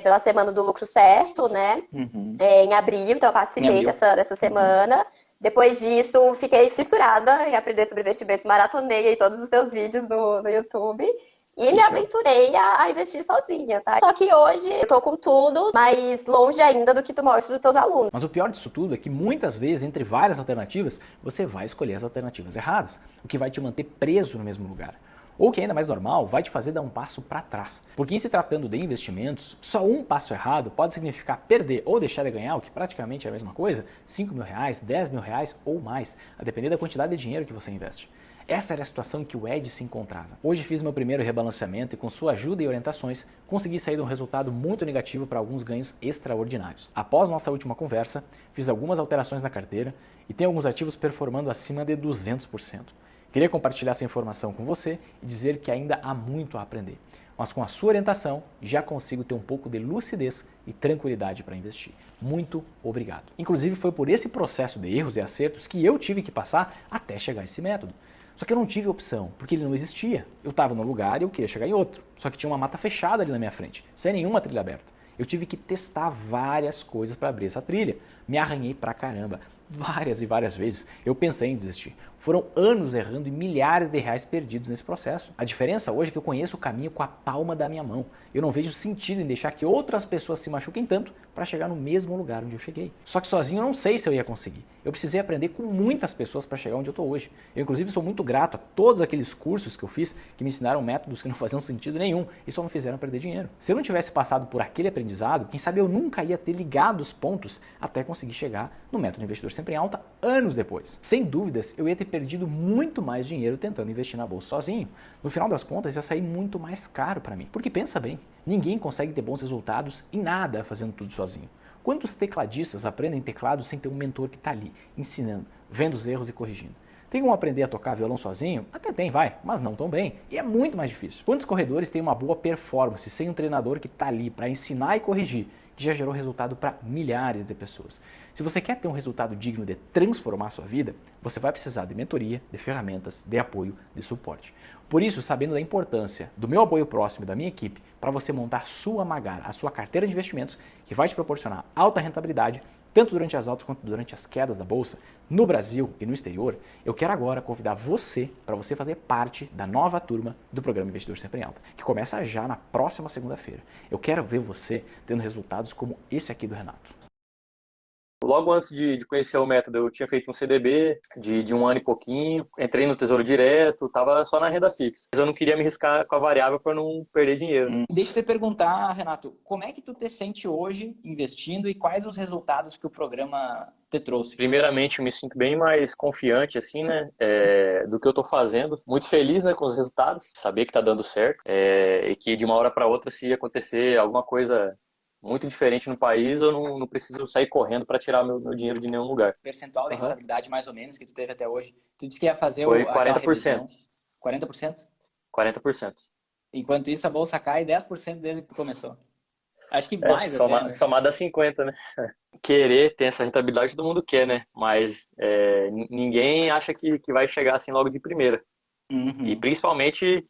pela Semana do Lucro Certo, né? Em abril, então eu participei dessa semana. Depois disso, fiquei fissurada em aprender sobre investimentos, maratonei aí todos os teus vídeos no YouTube. E me aventurei a investir sozinha, tá? Só que hoje eu tô com tudo, mais longe ainda do que tu mostra dos teus alunos. Mas o pior disso tudo é que muitas vezes, entre várias alternativas, você vai escolher as alternativas erradas, o que vai te manter preso no mesmo lugar. Ou que ainda mais normal, vai te fazer dar um passo para trás. Porque em se tratando de investimentos, só um passo errado pode significar perder ou deixar de ganhar, o que praticamente é a mesma coisa, R$5.000, R$10.000 ou mais, a depender da quantidade de dinheiro que você investe. Essa era a situação que o Ed se encontrava. Hoje fiz meu primeiro rebalanceamento e com sua ajuda e orientações, consegui sair de um resultado muito negativo para alguns ganhos extraordinários. Após nossa última conversa, fiz algumas alterações na carteira e tenho alguns ativos performando acima de 200%. Queria compartilhar essa informação com você e dizer que ainda há muito a aprender. Mas com a sua orientação, já consigo ter um pouco de lucidez e tranquilidade para investir. Muito obrigado. Inclusive foi por esse processo de erros e acertos que eu tive que passar até chegar a esse método. Só que eu não tive opção, porque ele não existia. Eu estava num lugar e eu queria chegar em outro. Só que tinha uma mata fechada ali na minha frente, sem nenhuma trilha aberta. Eu tive que testar várias coisas para abrir essa trilha. Me arranhei pra caramba. Várias e várias vezes eu pensei em desistir. Foram anos errando e milhares de reais perdidos nesse processo. A diferença hoje é que eu conheço o caminho com a palma da minha mão. Eu não vejo sentido em deixar que outras pessoas se machuquem tanto para chegar no mesmo lugar onde eu cheguei. Só que sozinho eu não sei se eu ia conseguir. Eu precisei aprender com muitas pessoas para chegar onde eu estou hoje. Eu inclusive sou muito grato a todos aqueles cursos que eu fiz que me ensinaram métodos que não faziam sentido nenhum e só me fizeram perder dinheiro. Se eu não tivesse passado por aquele aprendizado, quem sabe eu nunca ia ter ligado os pontos até conseguir chegar no método investidor sempre em alta anos depois. Sem dúvidas, eu ia ter perdido muito mais dinheiro tentando investir na bolsa sozinho. No final das contas, ia sair muito mais caro para mim. Porque pensa bem, ninguém consegue ter bons resultados em nada fazendo tudo sozinho. Quantos tecladistas aprendem teclado sem ter um mentor que está ali, ensinando, vendo os erros e corrigindo? Tem como aprender a tocar violão sozinho? Até tem, vai, mas não tão bem. E é muito mais difícil. Quantos corredores têm uma boa performance sem um treinador que está ali para ensinar e corrigir, que já gerou resultado para milhares de pessoas? Se você quer ter um resultado digno de transformar a sua vida, você vai precisar de mentoria, de ferramentas, de apoio, de suporte. Por isso, sabendo da importância do meu apoio próximo e da minha equipe para você montar sua Magara, a sua carteira de investimentos, que vai te proporcionar alta rentabilidade, tanto durante as altas quanto durante as quedas da bolsa, no Brasil e no exterior, eu quero agora convidar você para você fazer parte da nova turma do Programa Investidor Sempre em Alta, que começa já na próxima segunda-feira. Eu quero ver você tendo resultados como esse aqui do Renato. Logo antes de conhecer o método, eu tinha feito um CDB de um ano e pouquinho, entrei no Tesouro Direto, estava só na renda fixa. Mas eu não queria me arriscar com a variável para não perder dinheiro. Deixa eu te perguntar, Renato, como é que tu te sente hoje investindo e quais os resultados que o programa te trouxe? Primeiramente, eu me sinto bem mais confiante, assim, né, do que eu estou fazendo. Muito feliz, né, com os resultados, saber que está dando certo, e que de uma hora para outra, se acontecer alguma coisa muito diferente no país, eu não preciso sair correndo para tirar meu dinheiro de nenhum lugar. Percentual de rentabilidade, mais ou menos, que tu teve até hoje. Tu disse que ia fazer Foi aquela 40%. revisão. 40%? 40%. Enquanto isso, a bolsa cai 10% desde que tu começou. Acho que mais até, né? Somar dá 50, né? Querer ter essa rentabilidade todo mundo quer, né? Mas ninguém acha que vai chegar assim logo de primeira. E Uhum. principalmente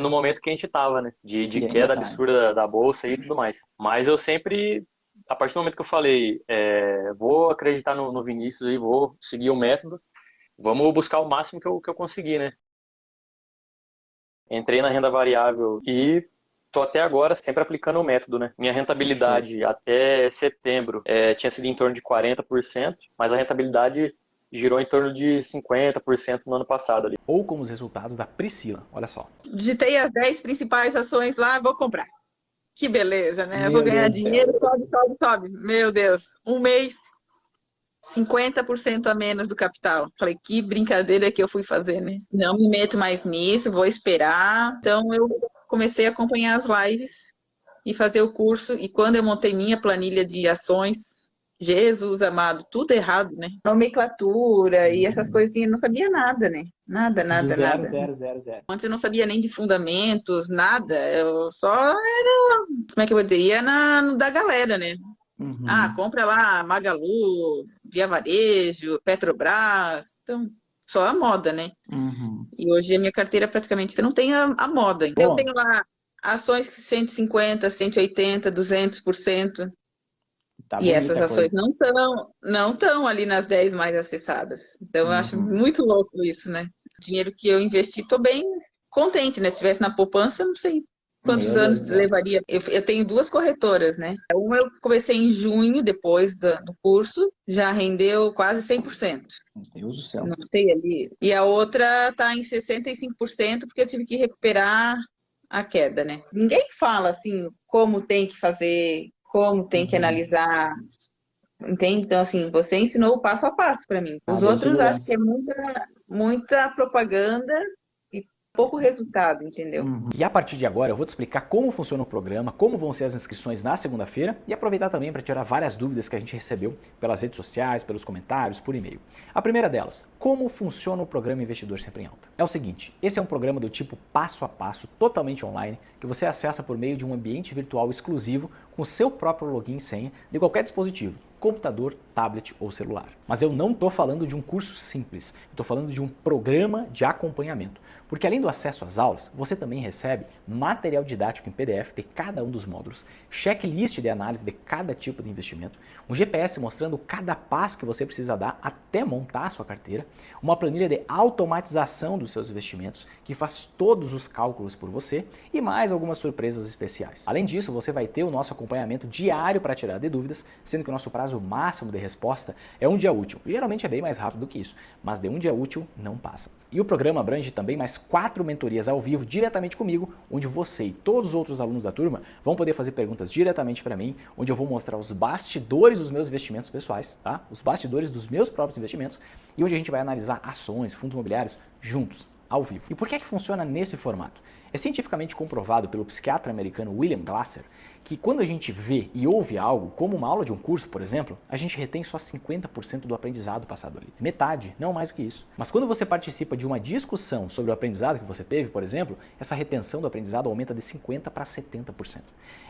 no momento que a gente tava, né? De E ainda queda vai. absurda da bolsa e tudo mais. Mas eu sempre, a partir do momento que eu falei, vou acreditar no Vinícius e vou seguir o método, vamos buscar o máximo que eu conseguir, né? Entrei na renda variável e tô até agora sempre aplicando o método, né? Minha Show. rentabilidade até setembro tinha sido em torno de 40%, mas a rentabilidade girou em torno de 50% no ano passado ali. Ou como os resultados da Priscila, olha só. Digitei as 10 principais ações lá, vou comprar. Que beleza, né? Eu vou Meu ganhar Deus do céu. dinheiro, sobe, sobe, sobe. Meu Deus, um mês, 50% a menos do capital. Falei, que brincadeira que eu fui fazer, né? Não me meto mais nisso, vou esperar. Então eu comecei a acompanhar as lives e fazer o curso. E quando eu montei minha planilha de ações, Jesus amado, tudo errado, né? Nomenclatura e essas coisinhas, não sabia nada, né? Nada, Do nada, zero, nada. zero, zero, zero. Antes eu não sabia nem de fundamentos, nada. Eu só era, como é que eu vou dizer? Ia da galera, né? Ah, Uhum. compra lá Magalu, Via Varejo, Petrobras. Então, só a moda, né? Uhum. E hoje a minha carteira praticamente não tem a moda. Então, eu Bom, tenho lá ações que 150, 180, 200%. tá E essas bonita a ações coisa. não estão ali nas 10 mais acessadas. Então, eu acho Uhum. muito louco isso, né? O dinheiro que eu investi, estou bem contente, né? Se estivesse na poupança, não sei quantos Meu Deus anos do céu. levaria. Eu tenho duas corretoras, né? Uma eu comecei em junho, depois do curso, já rendeu quase 100%. Meu Deus do céu. Não sei ali. E a outra está em 65%, porque eu tive que recuperar a queda, né? Ninguém fala assim como tem que fazer, como tem que Uhum. analisar. Entende? Então, assim, você ensinou o passo a passo para mim. Ah, Os deu outros acho que é segurança. muita propaganda e pouco resultado, entendeu? Uhum. E a partir de agora eu vou te explicar como funciona o programa, como vão ser as inscrições na segunda-feira e aproveitar também para tirar várias dúvidas que a gente recebeu pelas redes sociais, pelos comentários, por e-mail. A primeira delas, como funciona o programa Investidor Sempre em Alta? É o seguinte, esse é um programa do tipo passo a passo, totalmente online, que você acessa por meio de um ambiente virtual exclusivo com o seu próprio login e senha de qualquer dispositivo, computador, tablet ou celular. Mas eu não estou falando de um curso simples, estou falando de um programa de acompanhamento. Porque além do acesso às aulas, você também recebe material didático em PDF de cada um dos módulos, checklist de análise de cada tipo de investimento, um GPS mostrando cada passo que você precisa dar até montar a sua carteira, uma planilha de automatização dos seus investimentos, que faz todos os cálculos por você e mais algumas surpresas especiais. Além disso, você vai ter o nosso acompanhamento diário para tirar de dúvidas, sendo que o nosso prazo máximo de resposta é um dia útil. Geralmente é bem mais rápido do que isso, mas de um dia útil não passa. E o programa abrange também mais 4 mentorias ao vivo diretamente comigo, onde você e todos os outros alunos da turma vão poder fazer perguntas diretamente para mim, onde eu vou mostrar os bastidores dos meus investimentos pessoais, tá? Os bastidores dos meus próprios investimentos, e onde a gente vai analisar ações, fundos imobiliários juntos, ao vivo. E por que funciona nesse formato? É cientificamente comprovado pelo psiquiatra americano William Glasser que quando a gente vê e ouve algo, como uma aula de um curso, por exemplo, a gente retém só 50% do aprendizado passado ali. Metade, não mais do que isso. Mas quando você participa de uma discussão sobre o aprendizado que você teve, por exemplo, essa retenção do aprendizado aumenta de 50% para 70%.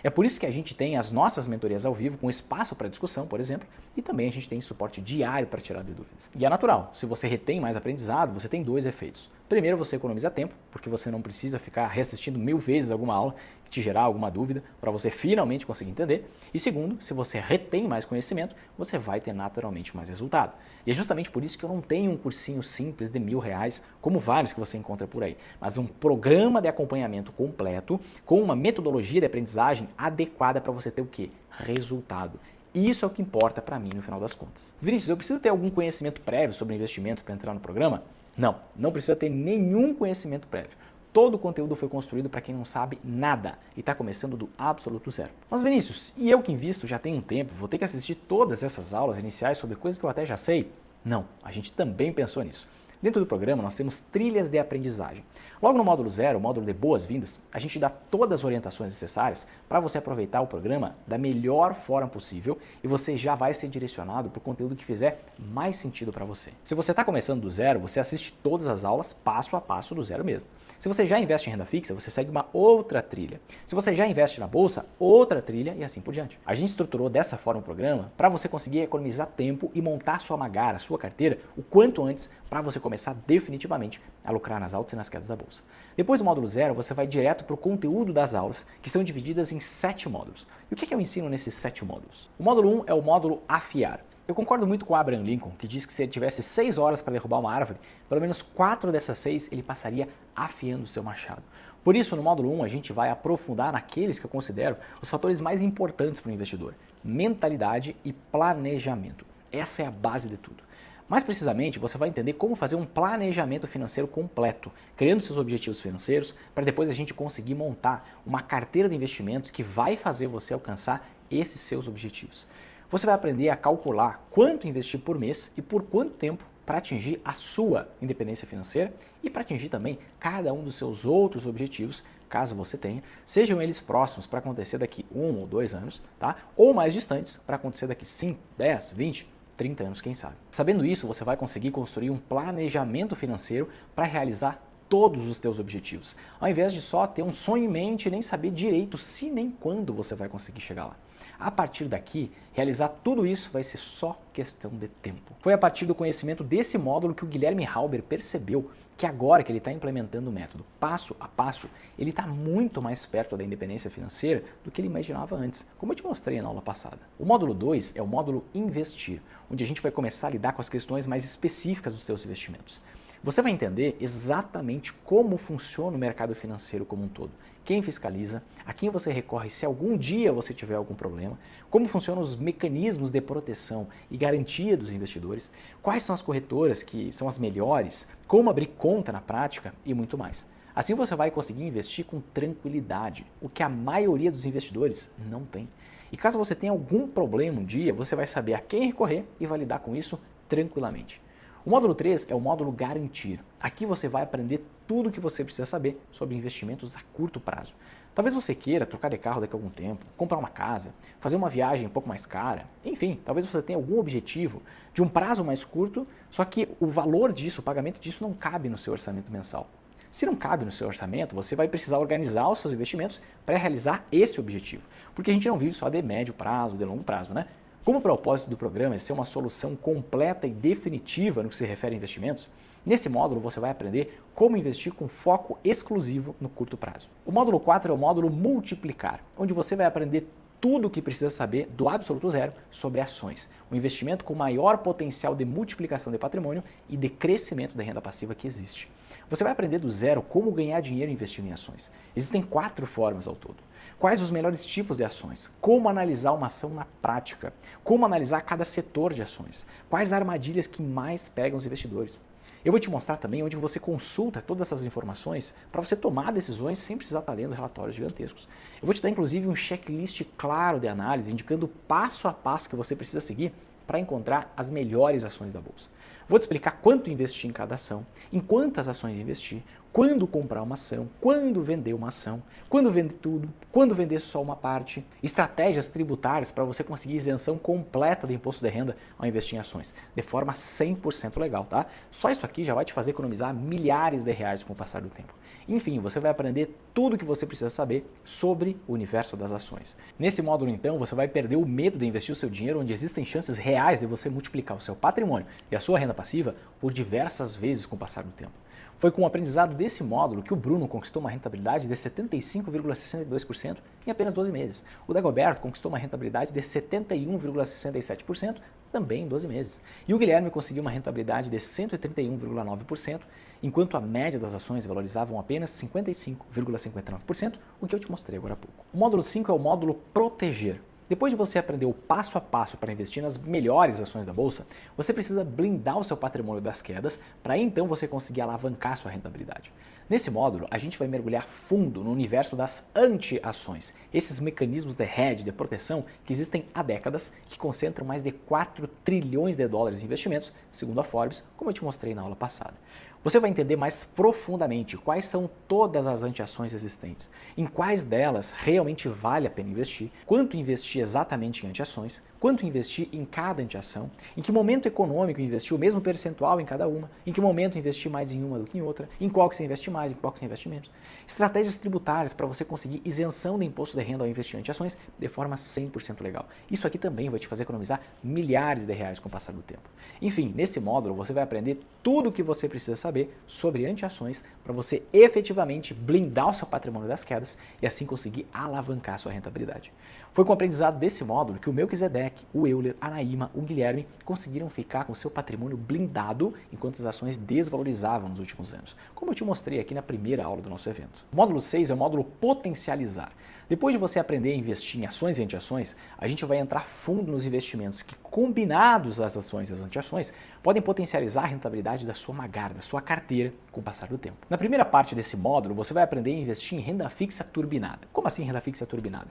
É por isso que a gente tem as nossas mentorias ao vivo, com espaço para discussão, por exemplo, e também a gente tem suporte diário para tirar de dúvidas. E é natural, se você retém mais aprendizado, você tem dois efeitos. Primeiro, você economiza tempo, porque você não precisa ficar reassistindo 1000 vezes alguma aula que te gerar alguma dúvida para você finalmente conseguir entender. E segundo, se você retém mais conhecimento, você vai ter naturalmente mais resultado. E é justamente por isso que eu não tenho um cursinho simples de R$1.000, como vários que você encontra por aí, mas um programa de acompanhamento completo, com uma metodologia de aprendizagem adequada para você ter o quê? Resultado. Isso é o que importa para mim no final das contas. Vinícius, eu preciso ter algum conhecimento prévio sobre investimentos para entrar no programa? Não, não precisa ter nenhum conhecimento prévio. Todo o conteúdo foi construído para quem não sabe nada e está começando do absoluto zero. Mas Vinícius, e eu que invisto já tem um tempo, vou ter que assistir todas essas aulas iniciais sobre coisas que eu até já sei? Não, a gente também pensou nisso. Dentro do programa nós temos trilhas de aprendizagem. Logo no módulo 0, o módulo de boas-vindas, a gente dá todas as orientações necessárias para você aproveitar o programa da melhor forma possível e você já vai ser direcionado para o conteúdo que fizer mais sentido para você. Se você está começando do zero, você assiste todas as aulas passo a passo do zero mesmo. Se você já investe em renda fixa, você segue uma outra trilha. Se você já investe na bolsa, outra trilha e assim por diante. A gente estruturou dessa forma o programa para você conseguir economizar tempo e montar sua Magara, sua carteira, o quanto antes para você começar definitivamente a lucrar nas altas e nas quedas da bolsa. Depois do módulo 0, você vai direto para o conteúdo das aulas, que são divididas em 7 módulos. E o que eu ensino nesses 7 módulos? O módulo 1 é o módulo Afiar. Eu concordo muito com o Abraham Lincoln, que diz que se ele tivesse 6 horas para derrubar uma árvore, pelo menos 4 dessas 6 ele passaria afiando o seu machado. Por isso, no módulo 1, a gente vai aprofundar naqueles que eu considero os fatores mais importantes para o investidor: mentalidade e planejamento. Essa é a base de tudo. Mais precisamente, você vai entender como fazer um planejamento financeiro completo, criando seus objetivos financeiros, para depois a gente conseguir montar uma carteira de investimentos que vai fazer você alcançar esses seus objetivos. Você vai aprender a calcular quanto investir por mês e por quanto tempo para atingir a sua independência financeira e para atingir também cada um dos seus outros objetivos, caso você tenha, sejam eles próximos para acontecer daqui 1 ou 2 anos, tá? Ou mais distantes para acontecer daqui 5, 10, 20, 30 anos, quem sabe. Sabendo isso, você vai conseguir construir um planejamento financeiro para realizar todos os teus objetivos, ao invés de só ter um sonho em mente e nem saber direito se nem quando você vai conseguir chegar lá. A partir daqui, realizar tudo isso vai ser só questão de tempo. Foi a partir do conhecimento desse módulo que o Guilherme Halber percebeu que agora que ele está implementando o método passo a passo, ele está muito mais perto da independência financeira do que ele imaginava antes, como eu te mostrei na aula passada. O módulo 2 é o módulo Investir, onde a gente vai começar a lidar com as questões mais específicas dos seus investimentos. Você vai entender exatamente como funciona o mercado financeiro como um todo, quem fiscaliza, a quem você recorre se algum dia você tiver algum problema, como funcionam os mecanismos de proteção e garantia dos investidores, quais são as corretoras que são as melhores, como abrir conta na prática e muito mais. Assim você vai conseguir investir com tranquilidade, o que a maioria dos investidores não tem. E caso você tenha algum problema um dia, você vai saber a quem recorrer e vai lidar com isso tranquilamente. O módulo 3 é o módulo Garantir. Aqui você vai aprender tudo o que você precisa saber sobre investimentos a curto prazo. Talvez você queira trocar de carro daqui a algum tempo, comprar uma casa, fazer uma viagem um pouco mais cara, enfim, talvez você tenha algum objetivo de um prazo mais curto, só que o valor disso, o pagamento disso não cabe no seu orçamento mensal. Se não cabe no seu orçamento, você vai precisar organizar os seus investimentos para realizar esse objetivo, porque a gente não vive só de médio prazo, de longo prazo, né? Como o propósito do programa é ser uma solução completa e definitiva no que se refere a investimentos, nesse módulo você vai aprender como investir com foco exclusivo no curto prazo. O módulo 4 é o módulo Multiplicar, onde você vai aprender tudo o que precisa saber do absoluto zero sobre ações, um investimento com maior potencial de multiplicação de patrimônio e de crescimento da renda passiva que existe. Você vai aprender do zero como ganhar dinheiro investindo em ações. Existem 4 formas ao todo. Quais os melhores tipos de ações? Como analisar uma ação na prática? Como analisar cada setor de ações? Quais armadilhas que mais pegam os investidores? Eu vou te mostrar também onde você consulta todas essas informações para você tomar decisões sem precisar estar lendo relatórios gigantescos. Eu vou te dar inclusive um checklist claro de análise, indicando passo a passo que você precisa seguir para encontrar as melhores ações da bolsa. Vou te explicar quanto investir em cada ação, em quantas ações investir, quando comprar uma ação, quando vender uma ação, quando vender tudo, quando vender só uma parte, estratégias tributárias para você conseguir isenção completa do imposto de renda ao investir em ações, de forma 100% legal, tá? Só isso aqui já vai te fazer economizar milhares de reais com o passar do tempo. Enfim, você vai aprender tudo o que você precisa saber sobre o universo das ações. Nesse módulo, então, você vai perder o medo de investir o seu dinheiro onde existem chances reais de você multiplicar o seu patrimônio e a sua renda passiva por diversas vezes com o passar do tempo. Foi com o aprendizado desse módulo que o Bruno conquistou uma rentabilidade de 75,62% em apenas 12 meses. O Dagoberto conquistou uma rentabilidade de 71,67% também em 12 meses. E o Guilherme conseguiu uma rentabilidade de 131,9%, enquanto a média das ações valorizavam apenas 55,59%, o que eu te mostrei agora há pouco. O módulo 5 é o módulo Proteger. Depois de você aprender o passo a passo para investir nas melhores ações da bolsa, você precisa blindar o seu patrimônio das quedas para então você conseguir alavancar sua rentabilidade. Nesse módulo, a gente vai mergulhar fundo no universo das anti-ações, esses mecanismos de hedge, de proteção que existem há décadas, que concentram mais de 4 trilhões de dólares em investimentos, segundo a Forbes, como eu te mostrei na aula passada. Você vai entender mais profundamente quais são todas as anti-ações existentes, em quais delas realmente vale a pena investir, quanto investir investir exatamente em antiações, quanto investir em cada antiação, em que momento econômico investir o mesmo percentual em cada uma, em que momento investir mais em uma do que em outra, em qual que você investe mais, em qual que você investe menos. Estratégias tributárias para você conseguir isenção do imposto de renda ao investir em antiações de forma 100% legal. Isso aqui também vai te fazer economizar milhares de reais com o passar do tempo. Enfim, nesse módulo você vai aprender tudo o que você precisa saber sobre antiações para você efetivamente blindar o seu patrimônio das quedas e assim conseguir alavancar a sua rentabilidade. Foi com o aprendizado desse módulo que o Melquisedeque, o Euler, a Naíma, o Guilherme conseguiram ficar com o seu patrimônio blindado enquanto as ações desvalorizavam nos últimos anos, como eu te mostrei aqui na primeira aula do nosso evento. O módulo 6 é o módulo Potencializar. Depois de você aprender a investir em ações e antiações, a gente vai entrar fundo nos investimentos que, combinados às ações e às antiações, podem potencializar a rentabilidade da sua Magar, da sua carteira, com o passar do tempo. Na primeira parte desse módulo, você vai aprender a investir em renda fixa turbinada. Como assim renda fixa turbinada?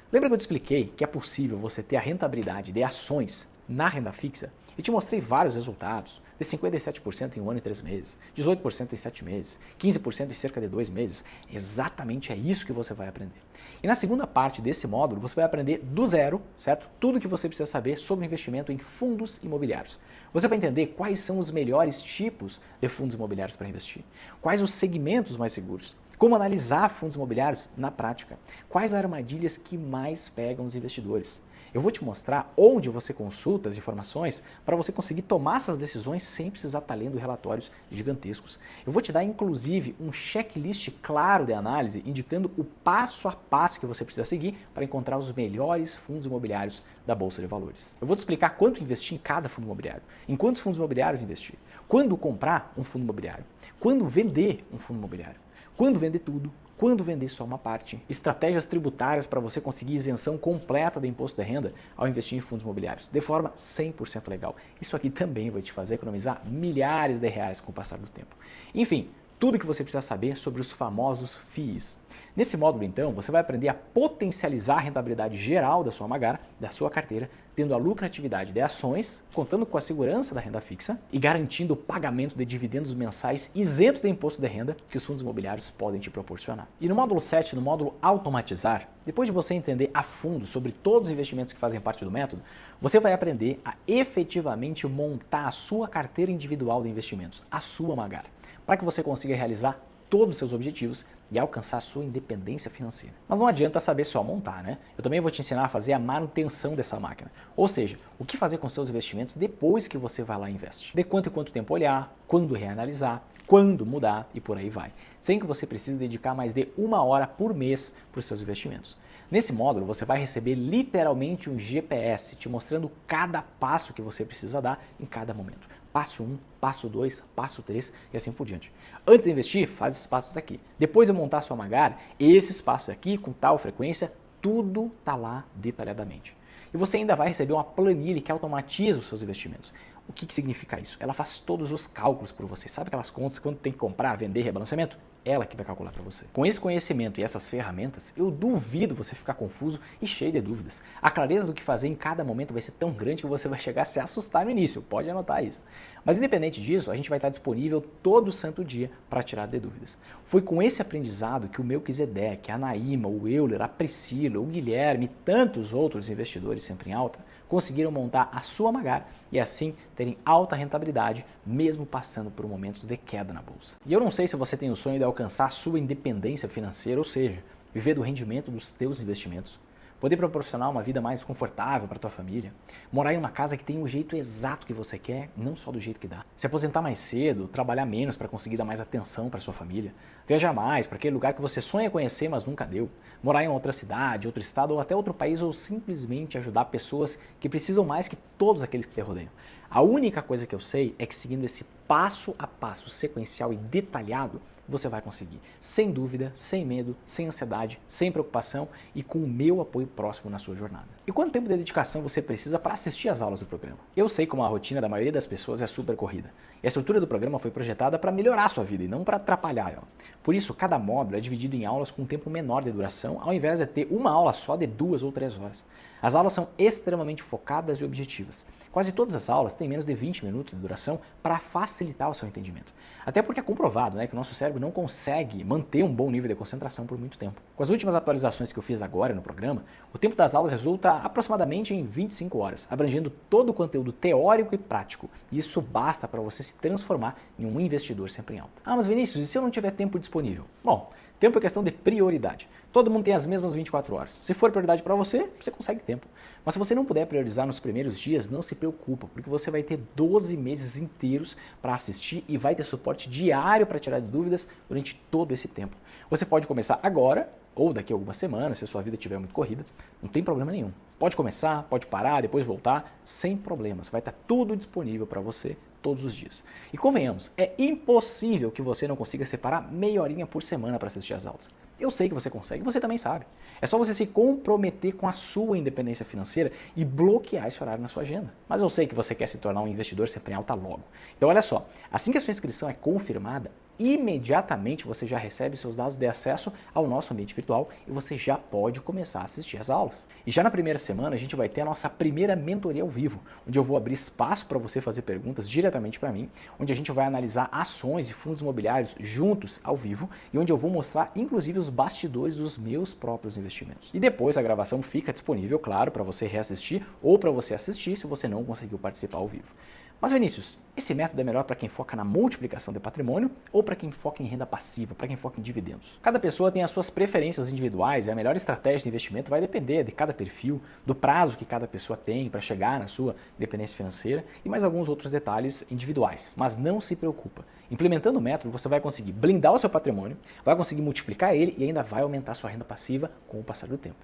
Lembra que eu te expliquei que é possível você ter a rentabilidade de ações na renda fixa? E te mostrei vários resultados, de 57% em 1 ano e 3 meses, 18% em 7 meses, 15% em cerca de 2 meses. Exatamente é isso que você vai aprender. E na segunda parte desse módulo, você vai aprender do zero, certo? Tudo que você precisa saber sobre investimento em fundos imobiliários. Você vai entender quais são os melhores tipos de fundos imobiliários para investir, quais os segmentos mais seguros, como analisar fundos imobiliários na prática, quais armadilhas que mais pegam os investidores. Eu vou te mostrar onde você consulta as informações para você conseguir tomar essas decisões sem precisar estar lendo relatórios gigantescos. Eu vou te dar, inclusive, um checklist claro de análise indicando o passo a passo que você precisa seguir para encontrar os melhores fundos imobiliários da Bolsa de Valores. Eu vou te explicar quanto investir em cada fundo imobiliário, em quantos fundos imobiliários investir, quando comprar um fundo imobiliário, quando vender um fundo imobiliário, quando vender tudo, quando vender só uma parte, estratégias tributárias para você conseguir isenção completa do imposto de renda ao investir em fundos imobiliários, de forma 100% legal. Isso aqui também vai te fazer economizar milhares de reais com o passar do tempo. Enfim, tudo que você precisa saber sobre os famosos FIIs. Nesse módulo, então, você vai aprender a potencializar a rentabilidade geral da sua Magar, da sua carteira, tendo a lucratividade de ações, contando com a segurança da renda fixa e garantindo o pagamento de dividendos mensais isentos de imposto de renda que os fundos imobiliários podem te proporcionar. E no módulo 7, no módulo Automatizar, depois de você entender a fundo sobre todos os investimentos que fazem parte do método, você vai aprender a efetivamente montar a sua carteira individual de investimentos, a sua Magar, para que você consiga realizar todos os seus objetivos e alcançar a sua independência financeira. Mas não adianta saber só montar, né? Eu também vou te ensinar a fazer a manutenção dessa máquina. Ou seja, o que fazer com seus investimentos depois que você vai lá e investe. De quanto em quanto tempo olhar, quando reanalisar, quando mudar e por aí vai. Sem que você precise dedicar mais de 1 hora por mês para os seus investimentos. Nesse módulo, você vai receber literalmente um GPS te mostrando cada passo que você precisa dar em cada momento. Passo 1, passo 2, passo 3 e assim por diante. Antes de investir, faz esses passos aqui. Depois de montar sua Magar, esses passos aqui, com tal frequência, tudo está lá detalhadamente. E você ainda vai receber uma planilha que automatiza os seus investimentos. O que significa isso? Ela faz todos os cálculos por você. Sabe aquelas contas quando tem que comprar, vender, rebalanceamento? Ela que vai calcular para você. Com esse conhecimento e essas ferramentas, eu duvido você ficar confuso e cheio de dúvidas. A clareza do que fazer em cada momento vai ser tão grande que você vai chegar a se assustar no início. Pode anotar isso. Mas independente disso, a gente vai estar disponível todo santo dia para tirar de dúvidas. Foi com esse aprendizado que o Melquisedeque, a Naíma, o Euler, a Priscila, o Guilherme e tantos outros investidores sempre em alta conseguiram montar a sua Magar e assim terem alta rentabilidade, mesmo passando por momentos de queda na bolsa. E eu não sei se você tem o sonho de alcançar a sua independência financeira, ou seja, viver do rendimento dos teus investimentos, poder proporcionar uma vida mais confortável para tua família, morar em uma casa que tem o jeito exato que você quer, não só do jeito que dá, se aposentar mais cedo, trabalhar menos para conseguir dar mais atenção para sua família, viajar mais para aquele lugar que você sonha conhecer, mas nunca deu, morar em outra cidade, outro estado ou até outro país ou simplesmente ajudar pessoas que precisam mais que todos aqueles que te rodeiam. A única coisa que eu sei é que seguindo esse passo a passo sequencial e detalhado, você vai conseguir, sem dúvida, sem medo, sem ansiedade, sem preocupação e com o meu apoio próximo na sua jornada. E quanto tempo de dedicação você precisa para assistir às aulas do programa? Eu sei como a rotina da maioria das pessoas é super corrida. E a estrutura do programa foi projetada para melhorar a sua vida e não para atrapalhar ela. Por isso, cada módulo é dividido em aulas com um tempo menor de duração, ao invés de ter uma aula só de 2 ou 3 horas. As aulas são extremamente focadas e objetivas. Quase todas as aulas têm menos de 20 minutos de duração para facilitar o seu entendimento. Até porque é comprovado, né, que o nosso cérebro não consegue manter um bom nível de concentração por muito tempo. Com as últimas atualizações que eu fiz agora no programa, o tempo das aulas resulta aproximadamente em 25 horas, abrangendo todo o conteúdo teórico e prático. E isso basta para você se transformar em um investidor sempre em alta. Ah, mas Vinícius, e se eu não tiver tempo disponível? Bom, tempo é questão de prioridade. Todo mundo tem as mesmas 24 horas. Se for prioridade para você, você consegue tempo. Mas se você não puder priorizar nos primeiros dias, não se preocupa, porque você vai ter 12 meses inteiros para assistir e vai ter suporte diário para tirar dúvidas durante todo esse tempo. Você pode começar agora ou daqui a algumas semanas, se a sua vida estiver muito corrida, não tem problema nenhum. Pode começar, pode parar, depois voltar, sem problemas. Vai estar tudo disponível para você todos os dias. E convenhamos, é impossível que você não consiga separar meia horinha por semana para assistir às aulas. Eu sei que você consegue, você também sabe. É só você se comprometer com a sua independência financeira e bloquear esse horário na sua agenda. Mas eu sei que você quer se tornar um investidor sempre em alta logo. Então olha só, assim que a sua inscrição é confirmada, imediatamente você já recebe seus dados de acesso ao nosso ambiente virtual e você já pode começar a assistir às aulas. E já na primeira semana a gente vai ter a nossa primeira mentoria ao vivo, onde eu vou abrir espaço para você fazer perguntas diretamente para mim, onde a gente vai analisar ações e fundos imobiliários juntos ao vivo e onde eu vou mostrar inclusive os bastidores dos meus próprios investimentos. E depois a gravação fica disponível, claro, para você reassistir ou para você assistir se você não conseguiu participar ao vivo. Mas Vinícius, esse método é melhor para quem foca na multiplicação de patrimônio ou para quem foca em renda passiva, para quem foca em dividendos? Cada pessoa tem as suas preferências individuais e a melhor estratégia de investimento vai depender de cada perfil, do prazo que cada pessoa tem para chegar na sua independência financeira e mais alguns outros detalhes individuais. Mas não se preocupa. Implementando o método, você vai conseguir blindar o seu patrimônio, vai conseguir multiplicar ele e ainda vai aumentar a sua renda passiva com o passar do tempo.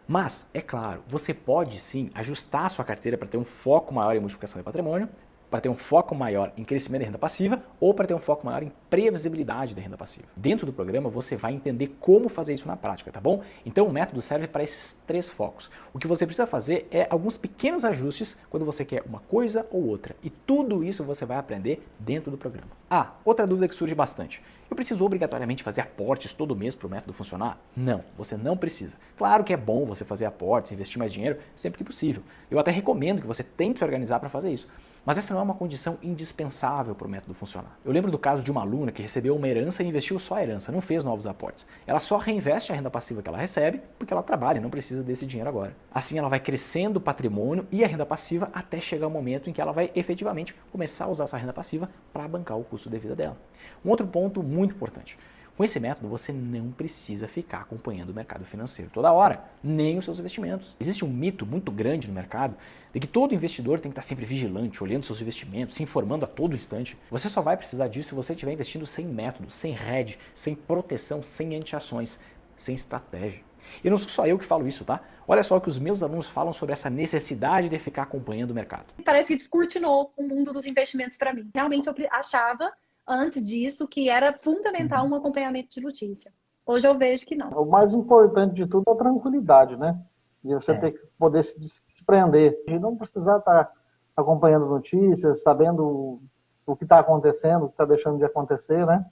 Mas, é claro, você pode sim ajustar a sua carteira para ter um foco maior em multiplicação de patrimônio, para ter um foco maior em crescimento de renda passiva ou para ter um foco maior em previsibilidade de renda passiva. Dentro do programa você vai entender como fazer isso na prática, tá bom? Então o método serve para esses 3 focos. O que você precisa fazer é alguns pequenos ajustes quando você quer uma coisa ou outra. E tudo isso você vai aprender dentro do programa. Ah, outra dúvida que surge bastante. Eu preciso obrigatoriamente fazer aportes todo mês para o método funcionar? Não, você não precisa. Claro que é bom você fazer aportes, investir mais dinheiro sempre que possível. Eu até recomendo que você tente se organizar para fazer isso. Mas essa não é uma condição indispensável para o método funcionar. Eu lembro do caso de uma aluna que recebeu uma herança e investiu só a herança, não fez novos aportes. Ela só reinveste a renda passiva que ela recebe porque ela trabalha e não precisa desse dinheiro agora. Assim ela vai crescendo o patrimônio e a renda passiva até chegar o momento em que ela vai efetivamente começar a usar essa renda passiva para bancar o custo de vida dela. Um outro ponto muito importante. Com esse método, você não precisa ficar acompanhando o mercado financeiro toda hora, nem os seus investimentos. Existe um mito muito grande no mercado de que todo investidor tem que estar sempre vigilante, olhando seus investimentos, se informando a todo instante. Você só vai precisar disso se você estiver investindo sem método, sem hedge, sem proteção, sem anti-ações, sem estratégia. E não sou só eu que falo isso, tá? Olha só o que os meus alunos falam sobre essa necessidade de ficar acompanhando o mercado. Parece que descortinou o mundo dos investimentos para mim. Realmente eu achava antes disso que era fundamental um acompanhamento de notícia. Hoje eu vejo que não. O mais importante de tudo é a tranquilidade, né? E você ter que poder se desprender. E não precisar estar acompanhando notícias, sabendo o que está acontecendo, o que está deixando de acontecer, né?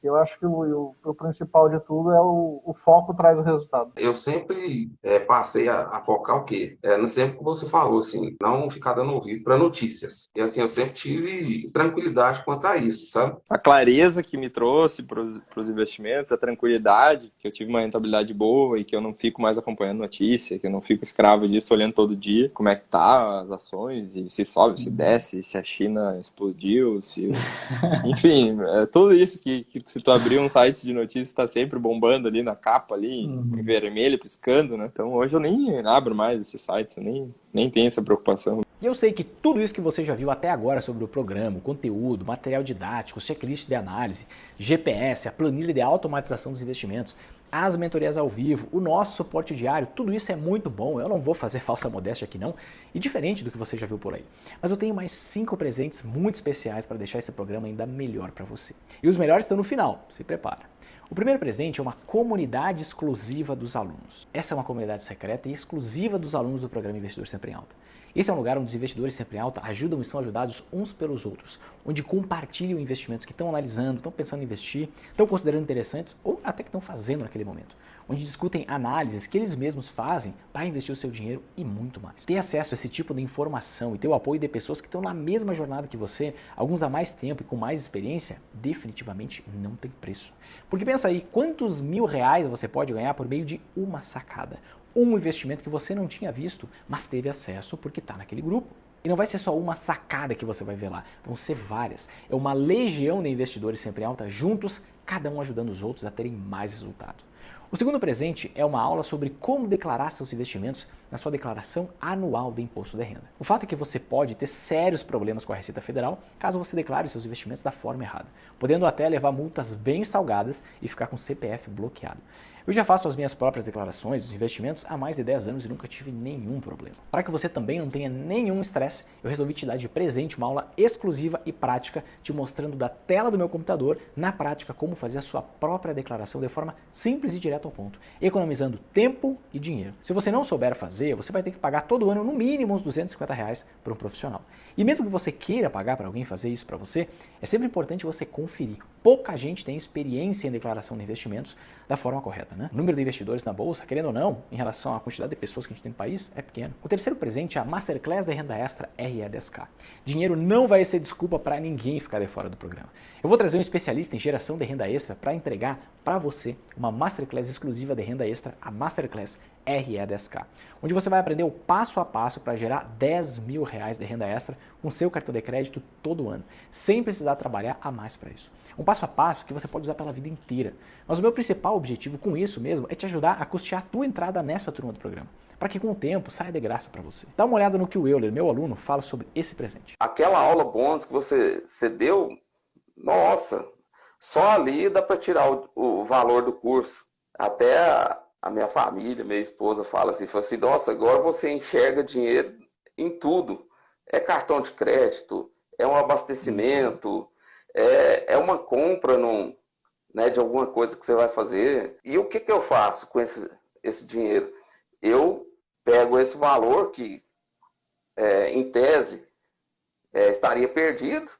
Eu acho que o principal de tudo é o foco traz o resultado. Eu sempre passei a focar o quê? Não sempre que você falou, assim, não ficar dando ouvido para notícias. E assim, eu sempre tive tranquilidade quanto a isso, sabe? A clareza que me trouxe para os investimentos, a tranquilidade, que eu tive uma rentabilidade boa e que eu não fico mais acompanhando notícia, que eu não fico escravo disso, olhando todo dia como é que tá as ações, e se sobe, se desce, se a China explodiu, se... Enfim, tudo isso que se tu abrir um site de notícias, está sempre bombando ali na capa, ali, em vermelho, piscando, né? Então hoje eu nem abro mais esses sites, eu nem tenho essa preocupação. E eu sei que tudo isso que você já viu até agora sobre o programa, o conteúdo, material didático, checklist de análise, GPS, a planilha de automatização dos investimentos, as mentorias ao vivo, o nosso suporte diário, tudo isso é muito bom, eu não vou fazer falsa modéstia aqui não, e diferente do que você já viu por aí. Mas eu tenho mais 5 presentes muito especiais para deixar esse programa ainda melhor para você. E os melhores estão no final, se prepara. O primeiro presente é uma comunidade exclusiva dos alunos. Essa é uma comunidade secreta e exclusiva dos alunos do programa Investidor Sempre em Alta. Esse é um lugar onde os investidores sempre em alta ajudam e são ajudados uns pelos outros, onde compartilham investimentos que estão analisando, estão pensando em investir, estão considerando interessantes ou até que estão fazendo naquele momento, onde discutem análises que eles mesmos fazem para investir o seu dinheiro e muito mais. Ter acesso a esse tipo de informação e ter o apoio de pessoas que estão na mesma jornada que você, alguns há mais tempo e com mais experiência, definitivamente não tem preço. Porque pensa aí, quantos R$1.000 você pode ganhar por meio de uma sacada? Um investimento que você não tinha visto, mas teve acesso porque está naquele grupo. E não vai ser só uma sacada que você vai ver lá, vão ser várias. É uma legião de investidores sempre em alta, juntos, cada um ajudando os outros a terem mais resultado. O segundo presente é uma aula sobre como declarar seus investimentos na sua declaração anual de imposto de renda. O fato é que você pode ter sérios problemas com a Receita Federal caso você declare seus investimentos da forma errada, podendo até levar multas bem salgadas e ficar com o CPF bloqueado. Eu já faço as minhas próprias declarações dos investimentos há mais de 10 anos e nunca tive nenhum problema. Para que você também não tenha nenhum estresse, eu resolvi te dar de presente uma aula exclusiva e prática, te mostrando da tela do meu computador, na prática, como fazer a sua própria declaração de forma simples e direta ao ponto, economizando tempo e dinheiro. Se você não souber fazer, você vai ter que pagar todo ano no mínimo uns R$250 para um profissional. E mesmo que você queira pagar para alguém fazer isso para você, é sempre importante você conferir. Pouca gente tem experiência em declaração de investimentos da forma correta, né? O número de investidores na bolsa, querendo ou não, em relação à quantidade de pessoas que a gente tem no país, é pequeno. O terceiro presente é a Masterclass da Renda Extra RE10K. Dinheiro não vai ser desculpa para ninguém ficar de fora do programa. Eu vou trazer um especialista em geração de renda extra para entregar para você uma Masterclass exclusiva de renda extra, a Masterclass RE10K, onde você vai aprender o passo a passo para gerar R$10.000 de renda extra com seu cartão de crédito todo ano, sem precisar trabalhar a mais para isso. Um passo a passo que você pode usar pela vida inteira. Mas o meu principal objetivo com isso mesmo é te ajudar a custear a tua entrada nessa turma do programa, para que com o tempo saia de graça para você. Dá uma olhada no que o Euler, meu aluno, fala sobre esse presente. Aquela aula bônus que você deu, nossa, só ali dá para tirar o valor do curso. Até a minha família, minha esposa fala assim, nossa, agora você enxerga dinheiro em tudo. É cartão de crédito, é um abastecimento, é uma compra né, de alguma coisa que você vai fazer. E o que eu faço com esse dinheiro? Eu pego esse valor que, em tese, estaria perdido,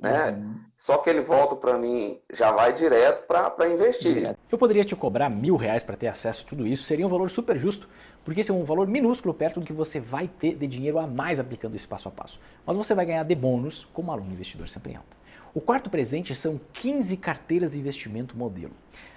né? Só que ele volta para mim, já vai direto para investir. Eu poderia te cobrar R$1.000 para ter acesso a tudo isso, seria um valor super justo, porque esse é um valor minúsculo perto do que você vai ter de dinheiro a mais aplicando esse passo a passo. Mas você vai ganhar de bônus como aluno investidor sempre em alta. O quarto presente são 15 carteiras de investimento modelo.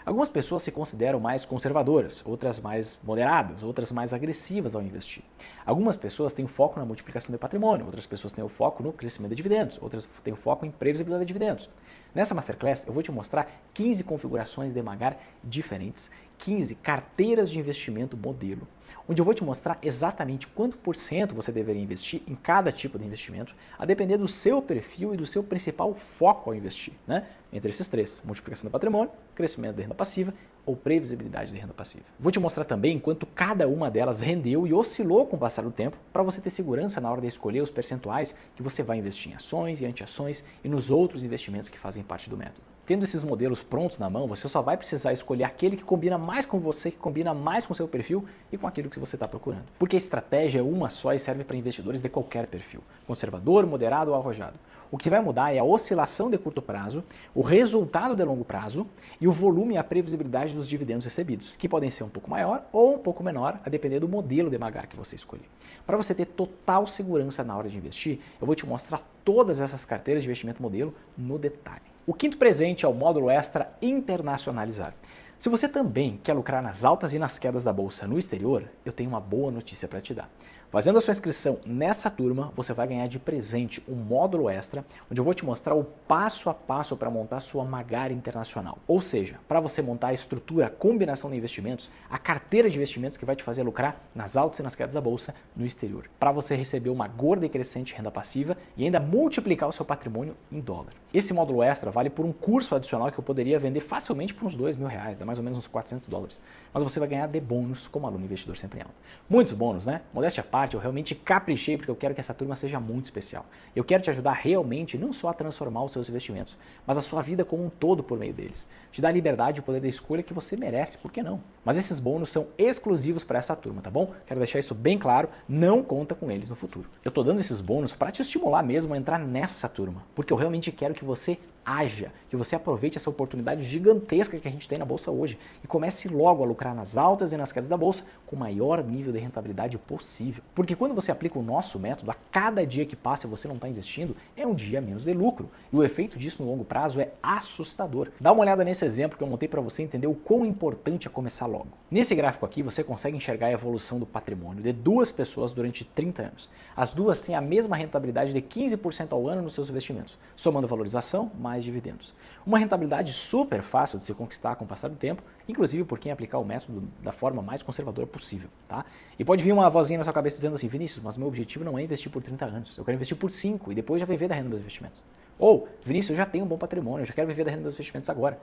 Algumas pessoas se consideram mais conservadoras, outras mais moderadas, outras mais agressivas ao investir. Algumas pessoas têm o foco na multiplicação de patrimônio, outras pessoas têm o foco no crescimento de dividendos, outras têm o foco em previsibilidade de dividendos. Nessa Masterclass eu vou te mostrar 15 configurações de Magar diferentes, 15 carteiras de investimento modelo, onde eu vou te mostrar exatamente quanto por cento você deveria investir em cada tipo de investimento, a depender do seu perfil e do seu principal foco ao investir, né? Entre esses três, multiplicação do patrimônio, crescimento da renda passiva ou previsibilidade de renda passiva. Vou te mostrar também quanto cada uma delas rendeu e oscilou com o passar do tempo, para você ter segurança na hora de escolher os percentuais que você vai investir em ações e anti-ações e nos outros investimentos que fazem parte do método. Tendo esses modelos prontos na mão, você só vai precisar escolher aquele que combina mais com você, que combina mais com o seu perfil e com aquilo que você está procurando. Porque a estratégia é uma só e serve para investidores de qualquer perfil, conservador, moderado ou arrojado. O que vai mudar é a oscilação de curto prazo, o resultado de longo prazo e o volume e a previsibilidade dos dividendos recebidos, que podem ser um pouco maior ou um pouco menor, a depender do modelo de Magar que você escolher. Para você ter total segurança na hora de investir, eu vou te mostrar todas essas carteiras de investimento modelo no detalhe. O quinto presente é o módulo extra internacionalizar. Se você também quer lucrar nas altas e nas quedas da bolsa no exterior, eu tenho uma boa notícia para te dar. Fazendo a sua inscrição nessa turma, você vai ganhar de presente um módulo extra, onde eu vou te mostrar o passo a passo para montar sua Magar internacional. Ou seja, para você montar a estrutura, a combinação de investimentos, a carteira de investimentos que vai te fazer lucrar nas altas e nas quedas da bolsa no exterior. Para você receber uma gorda e crescente renda passiva e ainda multiplicar o seu patrimônio em dólar. Esse módulo extra vale por um curso adicional que eu poderia vender facilmente por uns R$2.000, dá mais ou menos uns $400. Mas você vai ganhar de bônus como aluno investidor sempre em alta. Muitos bônus, né? Modéstia à parte, parte, eu realmente caprichei porque eu quero que essa turma seja muito especial. Eu quero te ajudar realmente não só a transformar os seus investimentos, mas a sua vida como um todo por meio deles. Te dar a liberdade e o poder da escolha que você merece, por que não? Mas esses bônus são exclusivos para essa turma, tá bom? Quero deixar isso bem claro, não conta com eles no futuro. Eu tô dando esses bônus para te estimular mesmo a entrar nessa turma, porque eu realmente quero que você haja, que você aproveite essa oportunidade gigantesca que a gente tem na Bolsa hoje e comece logo a lucrar nas altas e nas quedas da Bolsa com o maior nível de rentabilidade possível. Porque quando você aplica o nosso método, a cada dia que passa e você não está investindo, é um dia menos de lucro. E o efeito disso no longo prazo é assustador. Dá uma olhada nesse exemplo que eu montei para você entender o quão importante é começar logo. Nesse gráfico aqui, você consegue enxergar a evolução do patrimônio de duas pessoas durante 30 anos. As duas têm a mesma rentabilidade de 15% ao ano nos seus investimentos, somando valorização mais dividendos. Uma rentabilidade super fácil de se conquistar com o passar do tempo, inclusive por quem aplicar o método da forma mais conservadora possível, tá? E pode vir uma vozinha na sua cabeça dizendo assim, Vinícius, mas meu objetivo não é investir por 30 anos, eu quero investir por 5 e depois já viver da renda dos investimentos. Ou, Vinícius, eu já tenho um bom patrimônio, eu já quero viver da renda dos investimentos agora.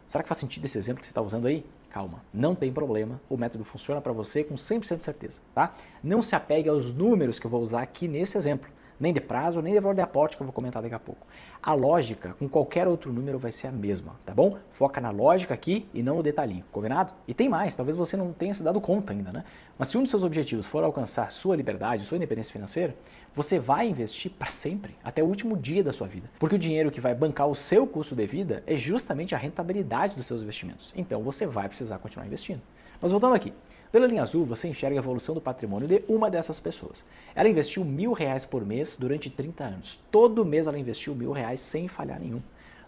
Será que faz sentido esse exemplo que você está usando aí? Calma, não tem problema, o método funciona para você com 100% de certeza, tá? Não se apegue aos números que eu vou usar aqui nesse exemplo. Nem de prazo, nem de valor de aporte que eu vou comentar daqui a pouco. A lógica com qualquer outro número vai ser a mesma, tá bom? Foca na lógica aqui e não no detalhinho, combinado? E tem mais, talvez você não tenha se dado conta ainda, né? Mas se um dos seus objetivos for alcançar sua liberdade, sua independência financeira, você vai investir para sempre, até o último dia da sua vida. Porque o dinheiro que vai bancar o seu custo de vida é justamente a rentabilidade dos seus investimentos. Então você vai precisar continuar investindo. Mas voltando aqui. Pela linha azul, você enxerga a evolução do patrimônio de uma dessas pessoas. Ela investiu R$1.000 por mês durante 30 anos. Todo mês ela investiu R$1.000 sem falhar nenhum.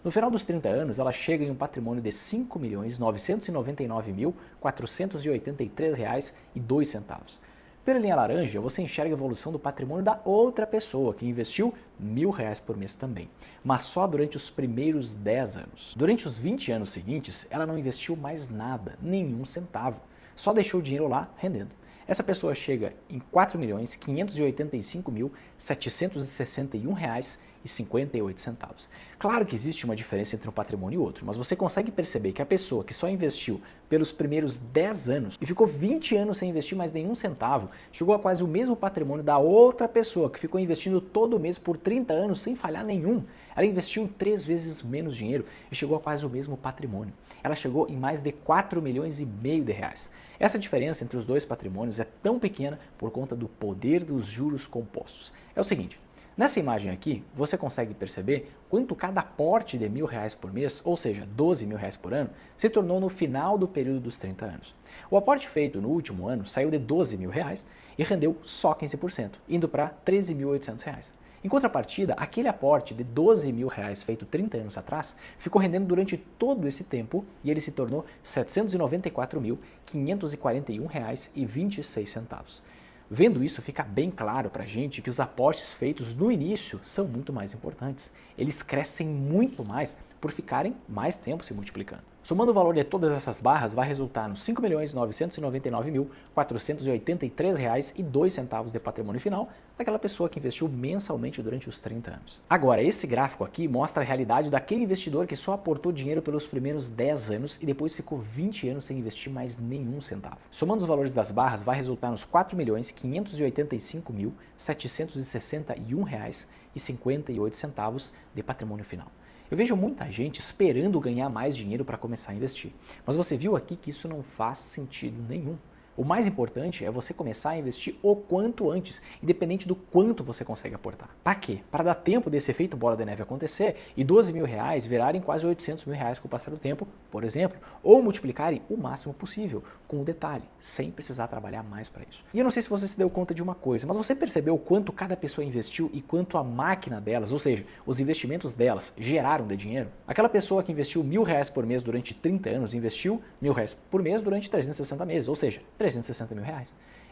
No final dos 30 anos, ela chega em um patrimônio de R$5.999.483,02. Pela linha laranja, você enxerga a evolução do patrimônio da outra pessoa, que investiu R$1.000 por mês também, mas só durante os primeiros 10 anos. Durante os 20 anos seguintes, ela não investiu mais nada, nenhum centavo. Só deixou o dinheiro lá rendendo. Essa pessoa chega em R$4.585.761,58. Claro que existe uma diferença entre um patrimônio e outro, mas você consegue perceber que a pessoa que só investiu pelos primeiros 10 anos e ficou 20 anos sem investir mais nenhum centavo, chegou a quase o mesmo patrimônio da outra pessoa que ficou investindo todo mês por 30 anos sem falhar nenhum. Ela investiu 3 vezes menos dinheiro e chegou a quase o mesmo patrimônio. Ela chegou em mais de R$4,5 milhões de reais. Essa diferença entre os dois patrimônios é tão pequena por conta do poder dos juros compostos. É o seguinte, nessa imagem aqui, você consegue perceber quanto cada aporte de R$1.000 por mês, ou seja, R$12.000 por ano, se tornou no final do período dos 30 anos. O aporte feito no último ano saiu de R$12.000 e rendeu só 15%, indo para R$13.800. Em contrapartida, aquele aporte de R$12.000 feito 30 anos atrás ficou rendendo durante todo esse tempo e ele se tornou R$794.541,26. Vendo isso, fica bem claro para a gente que os aportes feitos no início são muito mais importantes. Eles crescem muito mais por ficarem mais tempo se multiplicando. Somando o valor de todas essas barras, vai resultar nos R$5.999.483,02 de patrimônio final daquela pessoa que investiu mensalmente durante os 30 anos. Agora, esse gráfico aqui mostra a realidade daquele investidor que só aportou dinheiro pelos primeiros 10 anos e depois ficou 20 anos sem investir mais nenhum centavo. Somando os valores das barras, vai resultar nos R$4.585.761,58 de patrimônio final. Eu vejo muita gente esperando ganhar mais dinheiro para começar a investir, mas você viu aqui que isso não faz sentido nenhum. O mais importante é você começar a investir o quanto antes, independente do quanto você consegue aportar. Para quê? Para dar tempo desse efeito bola de neve acontecer e R$12.000 virarem quase R$800.000 com o passar do tempo, por exemplo, ou multiplicarem o máximo possível, com um detalhe, sem precisar trabalhar mais para isso. E eu não sei se você se deu conta de uma coisa, mas você percebeu o quanto cada pessoa investiu e quanto a máquina delas, ou seja, os investimentos delas, geraram de dinheiro? Aquela pessoa que investiu R$1.000 por mês durante 30 anos, investiu R$1.000 por mês durante 360 meses, ou seja, R$360.000.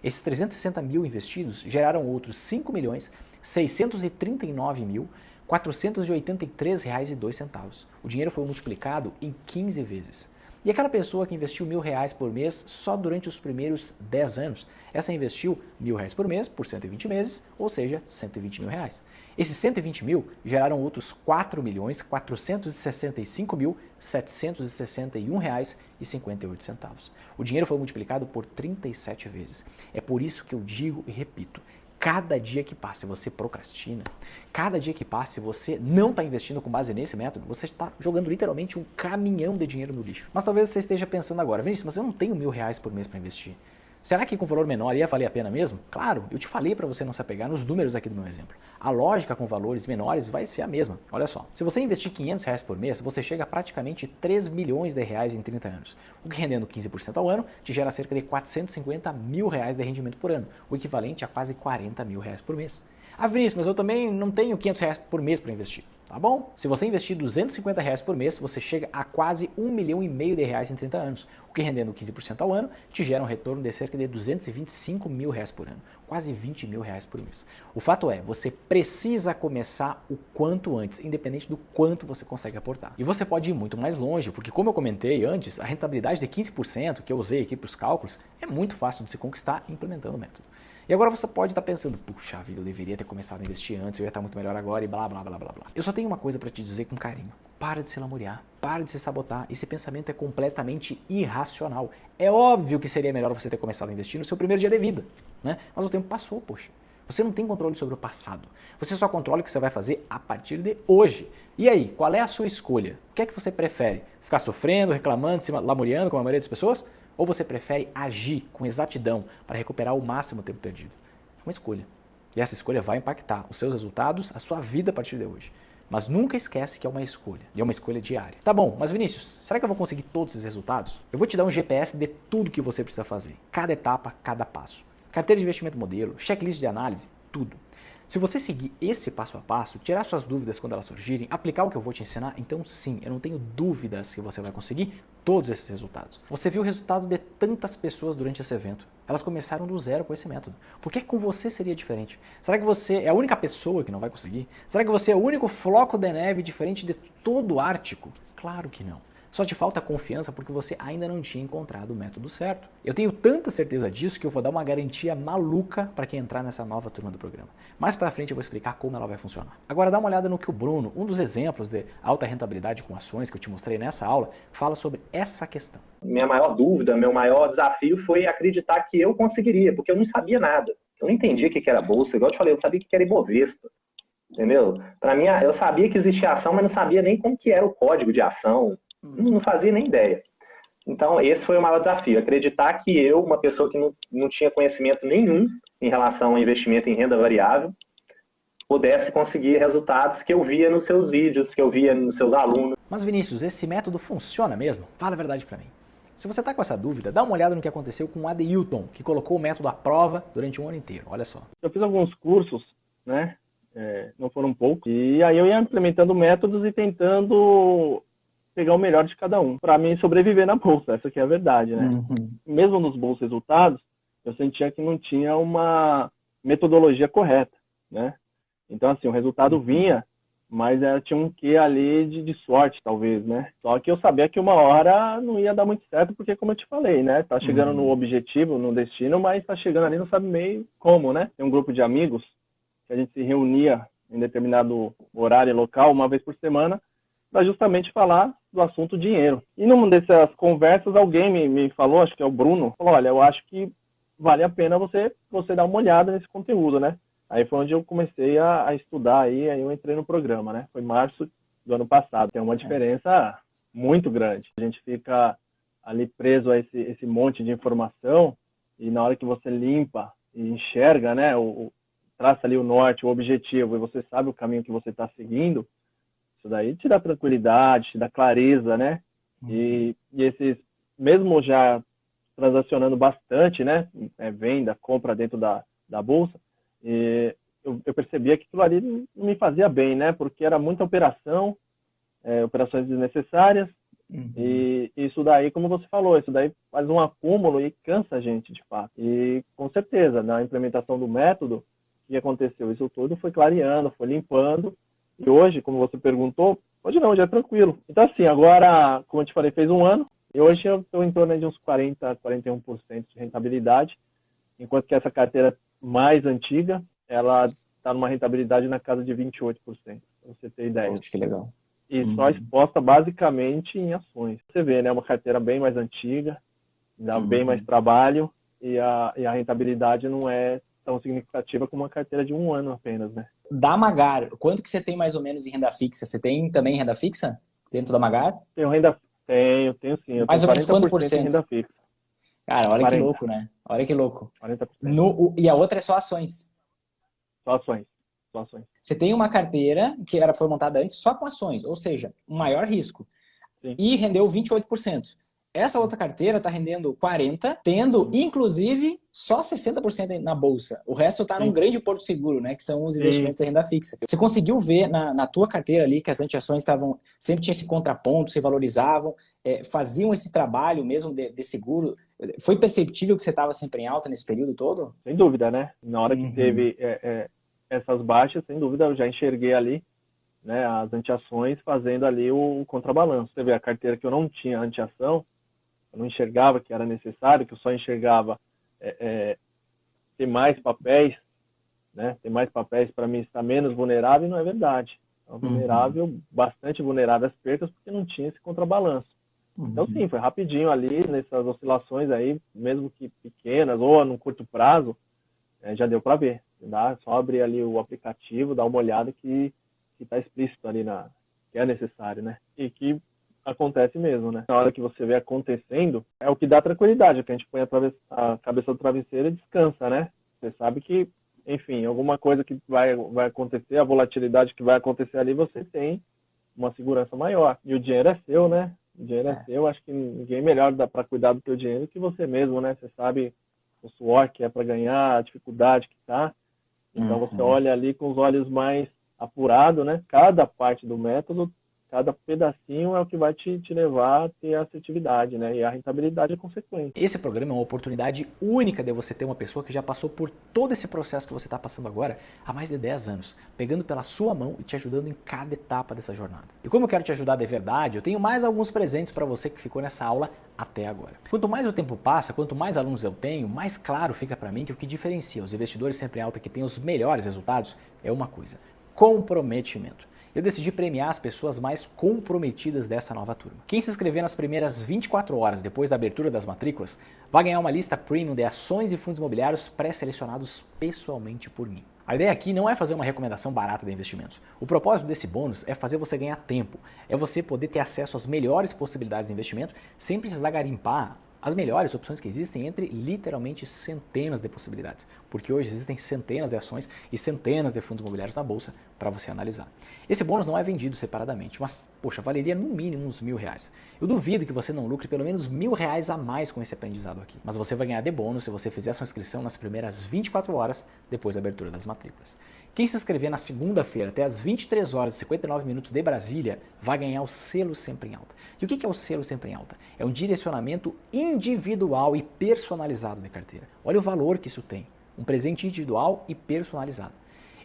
Esses 360 mil investidos geraram outros R$5.639.483,02. O dinheiro foi multiplicado em 15 vezes. E aquela pessoa que investiu R$1.000 por mês só durante os primeiros 10 anos, essa investiu R$1.000 por mês por 120 meses, ou seja, R$120 mil. Esses 120 mil geraram outros R$4.465.761,58. O dinheiro foi multiplicado por 37 vezes. É por isso que eu digo e repito, cada dia que passa você procrastina, cada dia que passa você não está investindo com base nesse método, você está jogando literalmente um caminhão de dinheiro no lixo. Mas talvez você esteja pensando agora, Vinícius, mas eu não tenho R$1.000 por mês para investir. Será que com valor menor ia valer a pena mesmo? Claro, eu te falei para você não se apegar nos números aqui do meu exemplo. A lógica com valores menores vai ser a mesma. Olha só, se você investir R$500 por mês, você chega a praticamente R$3 milhões em 30 anos. O que rendendo 15% ao ano, te gera cerca de R$450 mil de rendimento por ano, o equivalente a quase R$40 mil por mês. Ah, Vinícius, mas eu também não tenho R$500 por mês para investir. Tá bom? Se você investir R$250 por mês, você chega a quase R$1,5 milhão em 30 anos, o que rendendo 15% ao ano, te gera um retorno de cerca de R$225 mil por ano, quase R$20 mil por mês. O fato é, você precisa começar o quanto antes, independente do quanto você consegue aportar. E você pode ir muito mais longe, porque como eu comentei antes, a rentabilidade de 15% que eu usei aqui para os cálculos é muito fácil de se conquistar implementando o método. E agora você pode estar pensando, puxa vida, eu deveria ter começado a investir antes, eu ia estar muito melhor agora e blá blá blá blá blá. Eu só tenho uma coisa para te dizer com carinho. Para de se lamuriar, para de se sabotar. Esse pensamento é completamente irracional. É óbvio que seria melhor você ter começado a investir no seu primeiro dia de vida, né? Mas o tempo passou, poxa. Você não tem controle sobre o passado. Você só controla o que você vai fazer a partir de hoje. E aí, qual é a sua escolha? O que é que você prefere? Ficar sofrendo, reclamando, se lamuriando como a maioria das pessoas? Ou você prefere agir com exatidão para recuperar o máximo tempo perdido? É uma escolha. E essa escolha vai impactar os seus resultados, a sua vida a partir de hoje. Mas nunca esquece que é uma escolha. E é uma escolha diária. Tá bom, mas Vinícius, será que eu vou conseguir todos esses resultados? Eu vou te dar um GPS de tudo que você precisa fazer. Cada etapa, cada passo. Carteira de investimento modelo, checklist de análise, tudo. Se você seguir esse passo a passo, tirar suas dúvidas quando elas surgirem, aplicar o que eu vou te ensinar, então sim, eu não tenho dúvidas que você vai conseguir todos esses resultados. Você viu o resultado de tantas pessoas durante esse evento. Elas começaram do zero com esse método. Por que com você seria diferente? Será que você é a única pessoa que não vai conseguir? Será que você é o único floco de neve diferente de todo o Ártico? Claro que não. Só te falta confiança porque você ainda não tinha encontrado o método certo. Eu tenho tanta certeza disso que eu vou dar uma garantia maluca para quem entrar nessa nova turma do programa. Mais para frente eu vou explicar como ela vai funcionar. Agora dá uma olhada no que o Bruno, um dos exemplos de alta rentabilidade com ações que eu te mostrei nessa aula, fala sobre essa questão. Minha maior dúvida, meu maior desafio foi acreditar que eu conseguiria, porque eu não sabia nada. Eu não entendia o que era bolsa, igual eu te falei, eu sabia o que era Ibovespa. Entendeu? Para mim, eu sabia que existia ação, mas não sabia nem como que era o código de ação. Não fazia nem ideia. Então, esse foi o maior desafio. Acreditar que eu, uma pessoa que não tinha conhecimento nenhum em relação ao investimento em renda variável, pudesse conseguir resultados que eu via nos seus vídeos, que eu via nos seus alunos. Mas Vinícius, esse método funciona mesmo? Fala a verdade para mim. Se você está com essa dúvida, dá uma olhada no que aconteceu com o Adeilton, que colocou o método à prova durante um ano inteiro. Olha só. Eu fiz alguns cursos, né? Não foram poucos. E aí eu ia implementando métodos e tentando pegar o melhor de cada um, para mim sobreviver na bolsa, essa que é a verdade, né? Mesmo nos bons resultados, eu sentia que não tinha uma metodologia correta, né? Então, assim, o resultado vinha, mas tinha um quê ali de sorte, talvez, né? Só que eu sabia que uma hora não ia dar muito certo, porque, como eu te falei, né? Tá chegando no objetivo, no destino, mas tá chegando ali, não sabe meio como, né? Tem um grupo de amigos que a gente se reunia em determinado horário e local, uma vez por semana, para justamente falar do assunto dinheiro. E numa dessas conversas, alguém me falou, acho que é o Bruno, falou, olha, eu acho que vale a pena você dar uma olhada nesse conteúdo, né? Aí foi onde eu comecei a estudar, aí eu entrei no programa, né? Foi em março do ano passado. Tem uma diferença muito grande. A gente fica ali preso a esse monte de informação e na hora que você limpa e enxerga, né? Traça ali o norte, o objetivo, e você sabe o caminho que você está seguindo, isso daí te dá tranquilidade, te dá clareza, né? E esses, mesmo já transacionando bastante, né? Venda, compra dentro da bolsa, eu percebia que aquilo ali não me fazia bem, né? Porque era muita operação, operações desnecessárias, e isso daí, como você falou, isso daí faz um acúmulo e cansa a gente, de fato. E, com certeza, na implementação do método, o que aconteceu? Isso tudo foi clareando, foi limpando, e hoje, como você perguntou, hoje não, hoje é tranquilo. Então, assim, agora, como eu te falei, fez um ano, E hoje eu estou em torno de uns 40%, 41% de rentabilidade, enquanto que essa carteira mais antiga, ela está numa rentabilidade na casa de 28%, para você ter ideia. Poxa, que legal. E só exposta basicamente em ações. Você vê, né? Uma carteira bem mais antiga, dá bem mais trabalho e a rentabilidade não é tão significativa como uma carteira de 1 ano apenas, né? Da Magar, quanto que você tem mais ou menos em renda fixa? Você tem também renda fixa dentro da Magar? Tenho sim. Eu mais ou tenho menos quanto 40% em renda fixa. Cara, olha 40. que louco, né? Olha que louco. 40%. E a outra é só ações. Só ações. Você tem uma carteira que foi montada antes só com ações, ou seja, um maior risco. Sim. E rendeu 28%. Essa outra carteira está rendendo 40%, tendo, inclusive, só 60% na bolsa. O resto está num grande porto seguro, né? Que são os investimentos da renda fixa. Você conseguiu ver na tua carteira ali que as anti-ações sempre tinha esse contraponto, se valorizavam, faziam esse trabalho mesmo de seguro. Foi perceptível que você estava sempre em alta nesse período todo? Sem dúvida, né? Na hora que teve essas baixas, sem dúvida, eu já enxerguei ali, né, as anti-ações fazendo ali o contrabalanço. Você vê a carteira que eu não tinha anti-ação, eu não enxergava que era necessário, que eu só enxergava ter mais papéis, né? Ter mais papéis para mim estar menos vulnerável, e não é verdade. Então, vulnerável, bastante vulnerável às percas, porque não tinha esse contrabalanço. Então, sim, foi rapidinho ali, nessas oscilações aí, mesmo que pequenas, ou no curto prazo, já deu para ver. Dá só abrir ali o aplicativo, dar uma olhada que está explícito ali, que é necessário, né? E que acontece mesmo, né? Na hora que você vê acontecendo, é o que dá tranquilidade, que a gente põe a cabeça do travesseiro e descansa, né? Você sabe que, enfim, alguma coisa que vai acontecer, a volatilidade que vai acontecer ali, você tem uma segurança maior. E o dinheiro é seu, né? O dinheiro é seu, acho que ninguém melhor dá para cuidar do teu dinheiro que você mesmo, né? Você sabe o suor que é para ganhar, a dificuldade que tá. Então você olha ali com os olhos mais apurados, né? Cada parte do método, cada pedacinho é o que vai te levar a ter a assertividade, né? E a rentabilidade é consequente. Esse programa é uma oportunidade única de você ter uma pessoa que já passou por todo esse processo que você está passando agora há mais de 10 anos, pegando pela sua mão e te ajudando em cada etapa dessa jornada. E como eu quero te ajudar de verdade, eu tenho mais alguns presentes para você que ficou nessa aula até agora. Quanto mais o tempo passa, quanto mais alunos eu tenho, mais claro fica para mim que o que diferencia os investidores sempre em alta que têm os melhores resultados é uma coisa: comprometimento. Eu decidi premiar as pessoas mais comprometidas dessa nova turma. Quem se inscrever nas primeiras 24 horas depois da abertura das matrículas vai ganhar uma lista premium de ações e fundos imobiliários pré-selecionados pessoalmente por mim. A ideia aqui não é fazer uma recomendação barata de investimentos. O propósito desse bônus é fazer você ganhar tempo, é você poder ter acesso às melhores possibilidades de investimento sem precisar garimpar as melhores opções que existem entre literalmente centenas de possibilidades, porque hoje existem centenas de ações e centenas de fundos imobiliários na bolsa para você analisar. Esse bônus não é vendido separadamente, mas, poxa, valeria no mínimo uns R$1.000. Eu duvido que você não lucre pelo menos R$1.000 a mais com esse aprendizado aqui, mas você vai ganhar de bônus se você fizer sua inscrição nas primeiras 24 horas depois da abertura das matrículas. Quem se inscrever na segunda-feira até as 23 horas e 59 minutos de Brasília vai ganhar o selo Sempre em Alta. E o que é o selo Sempre em Alta? É um direcionamento individual e personalizado de carteira. Olha o valor que isso tem. Um presente individual e personalizado.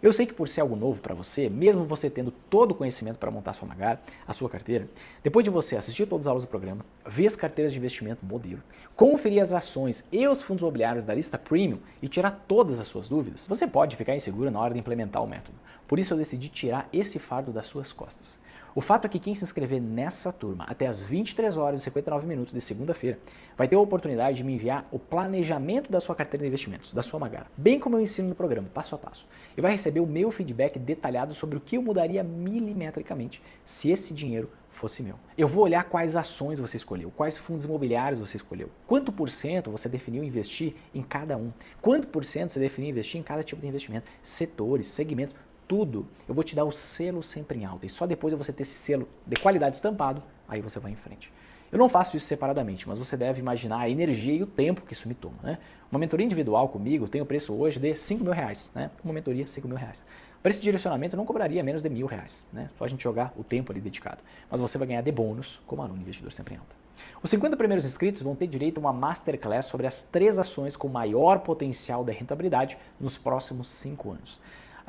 Eu sei que por ser algo novo para você, mesmo você tendo todo o conhecimento para montar a sua Magar, a sua carteira, depois de você assistir todas as aulas do programa, ver as carteiras de investimento modelo, conferir as ações e os fundos imobiliários da lista Premium e tirar todas as suas dúvidas, você pode ficar inseguro na hora de implementar o método. Por isso eu decidi tirar esse fardo das suas costas. O fato é que quem se inscrever nessa turma até as 23 horas e 59 minutos de segunda-feira vai ter a oportunidade de me enviar o planejamento da sua carteira de investimentos, da sua Magar, bem como eu ensino no programa, passo a passo. E vai receber o meu feedback detalhado sobre o que eu mudaria milimetricamente se esse dinheiro fosse meu. Eu vou olhar quais ações você escolheu, quais fundos imobiliários você escolheu, quanto por cento você definiu investir em cada um, quanto por cento você definiu investir em cada tipo de investimento, setores, segmentos, tudo. Eu vou te dar o selo Sempre em Alta e só depois de você ter esse selo de qualidade estampado, aí você vai em frente. Eu não faço isso separadamente, mas você deve imaginar a energia e o tempo que isso me toma, né? Uma mentoria individual comigo tem o preço hoje de R$5.000, né? Uma mentoria, R$5.000. Para esse direcionamento eu não cobraria menos de R$1.000, né? Só a gente jogar o tempo ali dedicado. Mas você vai ganhar de bônus como aluno investidor Sempre em Alta. Os 50 primeiros inscritos vão ter direito a uma Masterclass sobre as 3 ações com maior potencial de rentabilidade nos próximos 5 anos.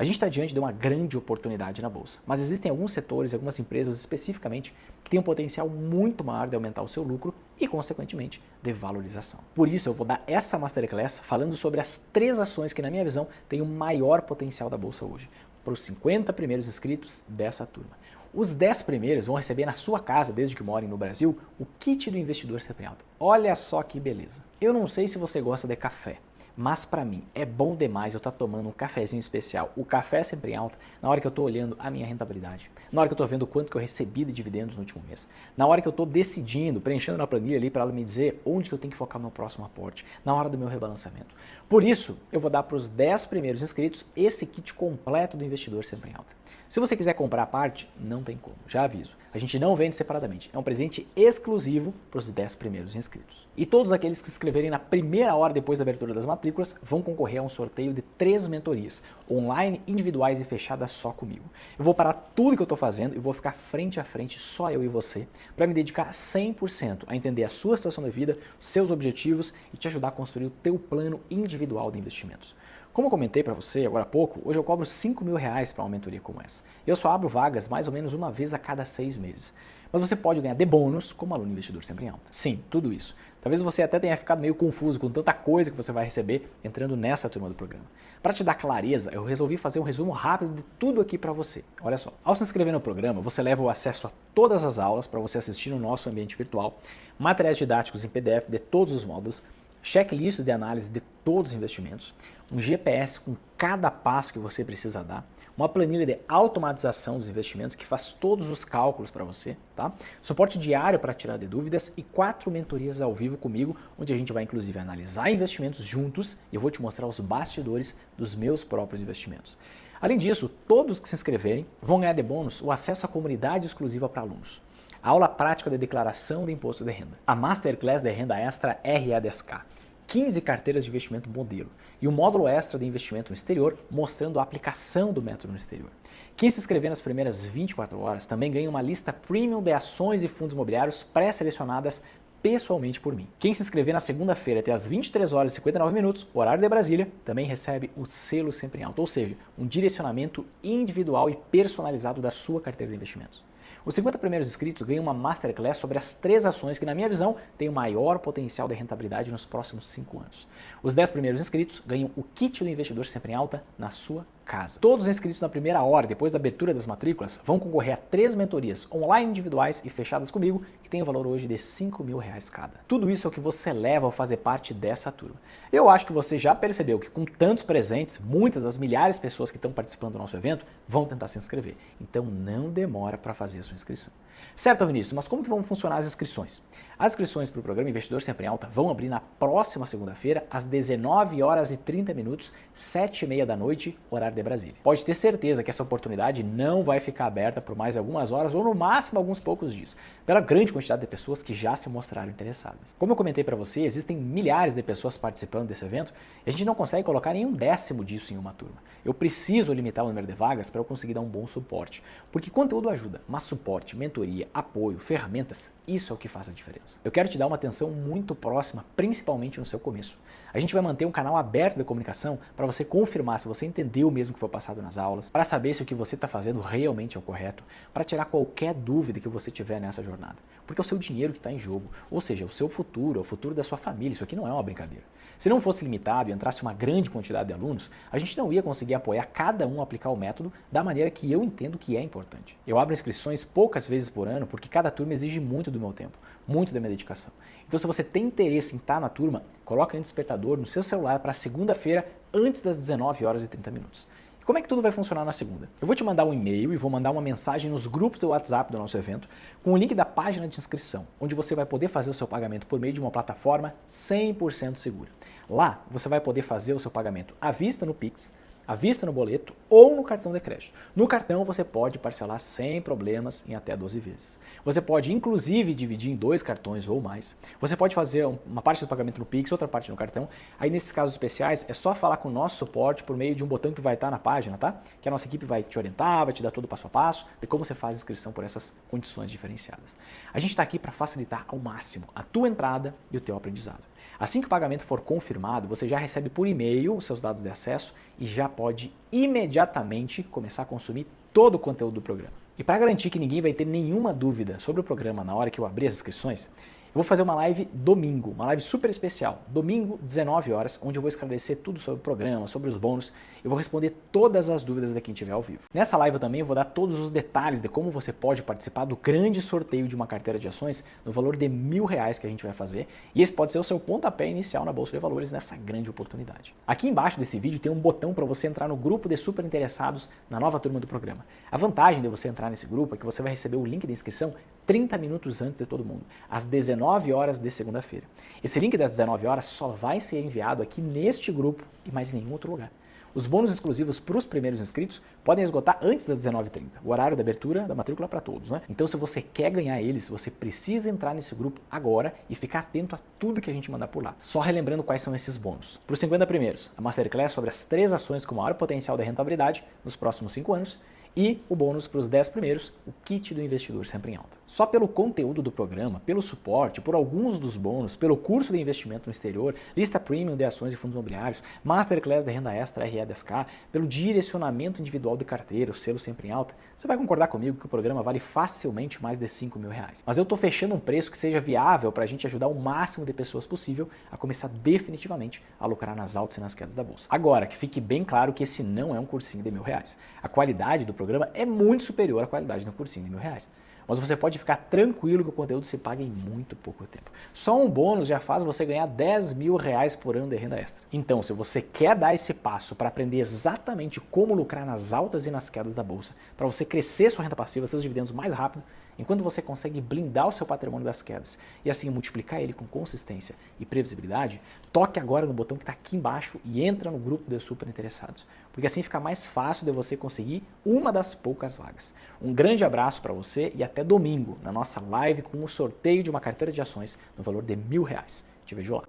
A gente está diante de uma grande oportunidade na Bolsa, mas existem alguns setores, algumas empresas especificamente, que têm um potencial muito maior de aumentar o seu lucro e, consequentemente, de valorização. Por isso, eu vou dar essa Masterclass falando sobre as 3 ações que, na minha visão, têm o maior potencial da Bolsa hoje, para os 50 primeiros inscritos dessa turma. Os 10 primeiros vão receber na sua casa, desde que morem no Brasil, o kit do investidor sempre em alta. Olha só que beleza. Eu não sei se você gosta de café, mas para mim é bom demais eu estar tomando um cafezinho especial, o café sempre em alta, na hora que eu estou olhando a minha rentabilidade, na hora que eu estou vendo quanto que eu recebi de dividendos no último mês, na hora que eu estou decidindo, preenchendo na planilha ali para ela me dizer onde que eu tenho que focar meu próximo aporte, na hora do meu rebalanceamento. Por isso, eu vou dar para os 10 primeiros inscritos esse kit completo do investidor sempre em alta. Se você quiser comprar a parte, não tem como, já aviso. A gente não vende separadamente, é um presente exclusivo para os 10 primeiros inscritos. E todos aqueles que se inscreverem na primeira hora depois da abertura das matrículas vão concorrer a um sorteio de 3 mentorias, online, individuais e fechadas só comigo. Eu vou parar tudo que eu estou fazendo e vou ficar frente a frente, só eu e você, para me dedicar 100% a entender a sua situação de vida, os seus objetivos e te ajudar a construir o teu plano individual de investimentos. Como eu comentei para você agora há pouco, hoje eu cobro R$5.000 para uma mentoria como essa. Eu só abro vagas mais ou menos uma vez a cada 6 meses. Mas você pode ganhar de bônus como aluno investidor sempre em alta. Sim, tudo isso. Talvez você até tenha ficado meio confuso com tanta coisa que você vai receber entrando nessa turma do programa. Para te dar clareza, eu resolvi fazer um resumo rápido de tudo aqui para você. Olha só, ao se inscrever no programa, você leva o acesso a todas as aulas para você assistir no nosso ambiente virtual, materiais didáticos em PDF de todos os módulos, checklists de análise de todos os investimentos, um GPS com cada passo que você precisa dar, uma planilha de automatização dos investimentos que faz todos os cálculos para você, tá? Suporte diário para tirar de dúvidas e 4 mentorias ao vivo comigo, onde a gente vai inclusive analisar investimentos juntos e eu vou te mostrar os bastidores dos meus próprios investimentos. Além disso, todos que se inscreverem vão ganhar de bônus o acesso à comunidade exclusiva para alunos, a aula prática de declaração de imposto de renda, a Masterclass de Renda Extra RA10K, 15 carteiras de investimento modelo e um módulo extra de investimento no exterior mostrando a aplicação do método no exterior. Quem se inscrever nas primeiras 24 horas também ganha uma lista premium de ações e fundos imobiliários pré-selecionadas pessoalmente por mim. Quem se inscrever na segunda-feira até as 23 horas e 59 minutos, horário de Brasília, também recebe o selo sempre em alta, ou seja, um direcionamento individual e personalizado da sua carteira de investimentos. Os 50 primeiros inscritos ganham uma Masterclass sobre as 3 ações que, na minha visão, têm o maior potencial de rentabilidade nos próximos 5 anos. Os 10 primeiros inscritos ganham o kit do investidor sempre em alta na sua casa. Todos os inscritos na primeira hora, depois da abertura das matrículas, vão concorrer a 3 mentorias online individuais e fechadas comigo, que tem o valor hoje de R$5.000 cada. Tudo isso é o que você leva ao fazer parte dessa turma. Eu acho que você já percebeu que com tantos presentes, muitas das milhares de pessoas que estão participando do nosso evento vão tentar se inscrever. Então não demora para fazer a sua inscrição. Certo, Vinícius, mas como que vão funcionar as inscrições? As inscrições para o programa Investidor Sempre em Alta vão abrir na próxima segunda-feira, às 19 horas e 30 minutos, 7h30 da noite, horário de Brasília. Pode ter certeza que essa oportunidade não vai ficar aberta por mais algumas horas ou no máximo alguns poucos dias, pela grande quantidade de pessoas que já se mostraram interessadas. Como eu comentei para você, existem milhares de pessoas participando desse evento e a gente não consegue colocar nenhum 10º disso em uma turma. Eu preciso limitar o número de vagas para eu conseguir dar um bom suporte, porque conteúdo ajuda, mas suporte, mentoria, apoio, ferramentas, isso é o que faz a diferença. Eu quero te dar uma atenção muito próxima, principalmente no seu começo. A gente vai manter um canal aberto de comunicação para você confirmar se você entendeu mesmo o que foi passado nas aulas, para saber se o que você está fazendo realmente é o correto, para tirar qualquer dúvida que você tiver nessa jornada. Porque é o seu dinheiro que está em jogo, ou seja, o seu futuro, é o futuro da sua família, isso aqui não é uma brincadeira. Se não fosse limitado e entrasse uma grande quantidade de alunos, a gente não ia conseguir apoiar cada um a aplicar o método da maneira que eu entendo que é importante. Eu abro inscrições poucas vezes por ano porque cada turma exige muito do meu tempo, muito da minha dedicação. Então se você tem interesse em estar na turma, coloca um despertador no seu celular para segunda-feira antes das 19 horas e 30 minutos. E como é que tudo vai funcionar na segunda? Eu vou te mandar um e-mail e vou mandar uma mensagem nos grupos do WhatsApp do nosso evento com o link da página de inscrição, onde você vai poder fazer o seu pagamento por meio de uma plataforma 100% segura. Lá você vai poder fazer o seu pagamento à vista no Pix, à vista no boleto ou no cartão de crédito. No cartão você pode parcelar sem problemas em até 12 vezes. Você pode inclusive dividir em 2 cartões ou mais. Você pode fazer uma parte do pagamento no Pix, outra parte no cartão. Aí nesses casos especiais é só falar com o nosso suporte por meio de um botão que vai estar na página, tá? Que a nossa equipe vai te orientar, vai te dar todo o passo a passo de como você faz a inscrição por essas condições diferenciadas. A gente está aqui para facilitar ao máximo a tua entrada e o teu aprendizado. Assim que o pagamento for confirmado, você já recebe por e-mail os seus dados de acesso e já pode imediatamente começar a consumir todo o conteúdo do programa. E para garantir que ninguém vai ter nenhuma dúvida sobre o programa na hora que eu abrir as inscrições, eu vou fazer uma live domingo, uma live super especial, domingo, 19 horas, onde eu vou esclarecer tudo sobre o programa, sobre os bônus, eu vou responder todas as dúvidas de quem estiver ao vivo. Nessa live eu também vou dar todos os detalhes de como você pode participar do grande sorteio de uma carteira de ações no valor de R$1.000 que a gente vai fazer, e esse pode ser o seu pontapé inicial na Bolsa de Valores nessa grande oportunidade. Aqui embaixo desse vídeo tem um botão para você entrar no grupo de super interessados na nova turma do programa. A vantagem de você entrar nesse grupo é que você vai receber o link de inscrição 30 minutos antes de todo mundo, às 19 horas de segunda-feira. Esse link das 19 horas só vai ser enviado aqui neste grupo e mais em nenhum outro lugar. Os bônus exclusivos para os primeiros inscritos podem esgotar antes das 19h30, o horário da abertura da matrícula para todos, né? Então, se você quer ganhar eles, você precisa entrar nesse grupo agora e ficar atento a tudo que a gente mandar por lá. Só relembrando quais são esses bônus. Para os 50 primeiros, a Masterclass sobre as 3 ações com maior potencial de rentabilidade nos próximos 5 anos, e o bônus para os 10 primeiros, o kit do investidor sempre em alta. Só pelo conteúdo do programa, pelo suporte, por alguns dos bônus, pelo curso de investimento no exterior, lista premium de ações e fundos imobiliários, Masterclass de renda extra RE10K, pelo direcionamento individual de carteira, o selo sempre em alta, você vai concordar comigo que o programa vale facilmente mais de R$5.000. Mas eu estou fechando um preço que seja viável para a gente ajudar o máximo de pessoas possível a começar definitivamente a lucrar nas altas e nas quedas da bolsa. Agora, que fique bem claro que esse não é um cursinho de R$1.000. A qualidade do programa é muito superior à qualidade do cursinho de R$1.000. Mas você pode ficar tranquilo que o conteúdo se paga em muito pouco tempo. Só um bônus já faz você ganhar R$10.000 por ano de renda extra. Então, se você quer dar esse passo para aprender exatamente como lucrar nas altas e nas quedas da bolsa, para você crescer sua renda passiva, seus dividendos mais rápido, enquanto você consegue blindar o seu patrimônio das quedas e assim multiplicar ele com consistência e previsibilidade, toque agora no botão que está aqui embaixo e entra no grupo de super interessados, porque assim fica mais fácil de você conseguir uma das poucas vagas. Um grande abraço para você e até domingo na nossa live com o sorteio de uma carteira de ações no valor de R$1.000. Te vejo lá.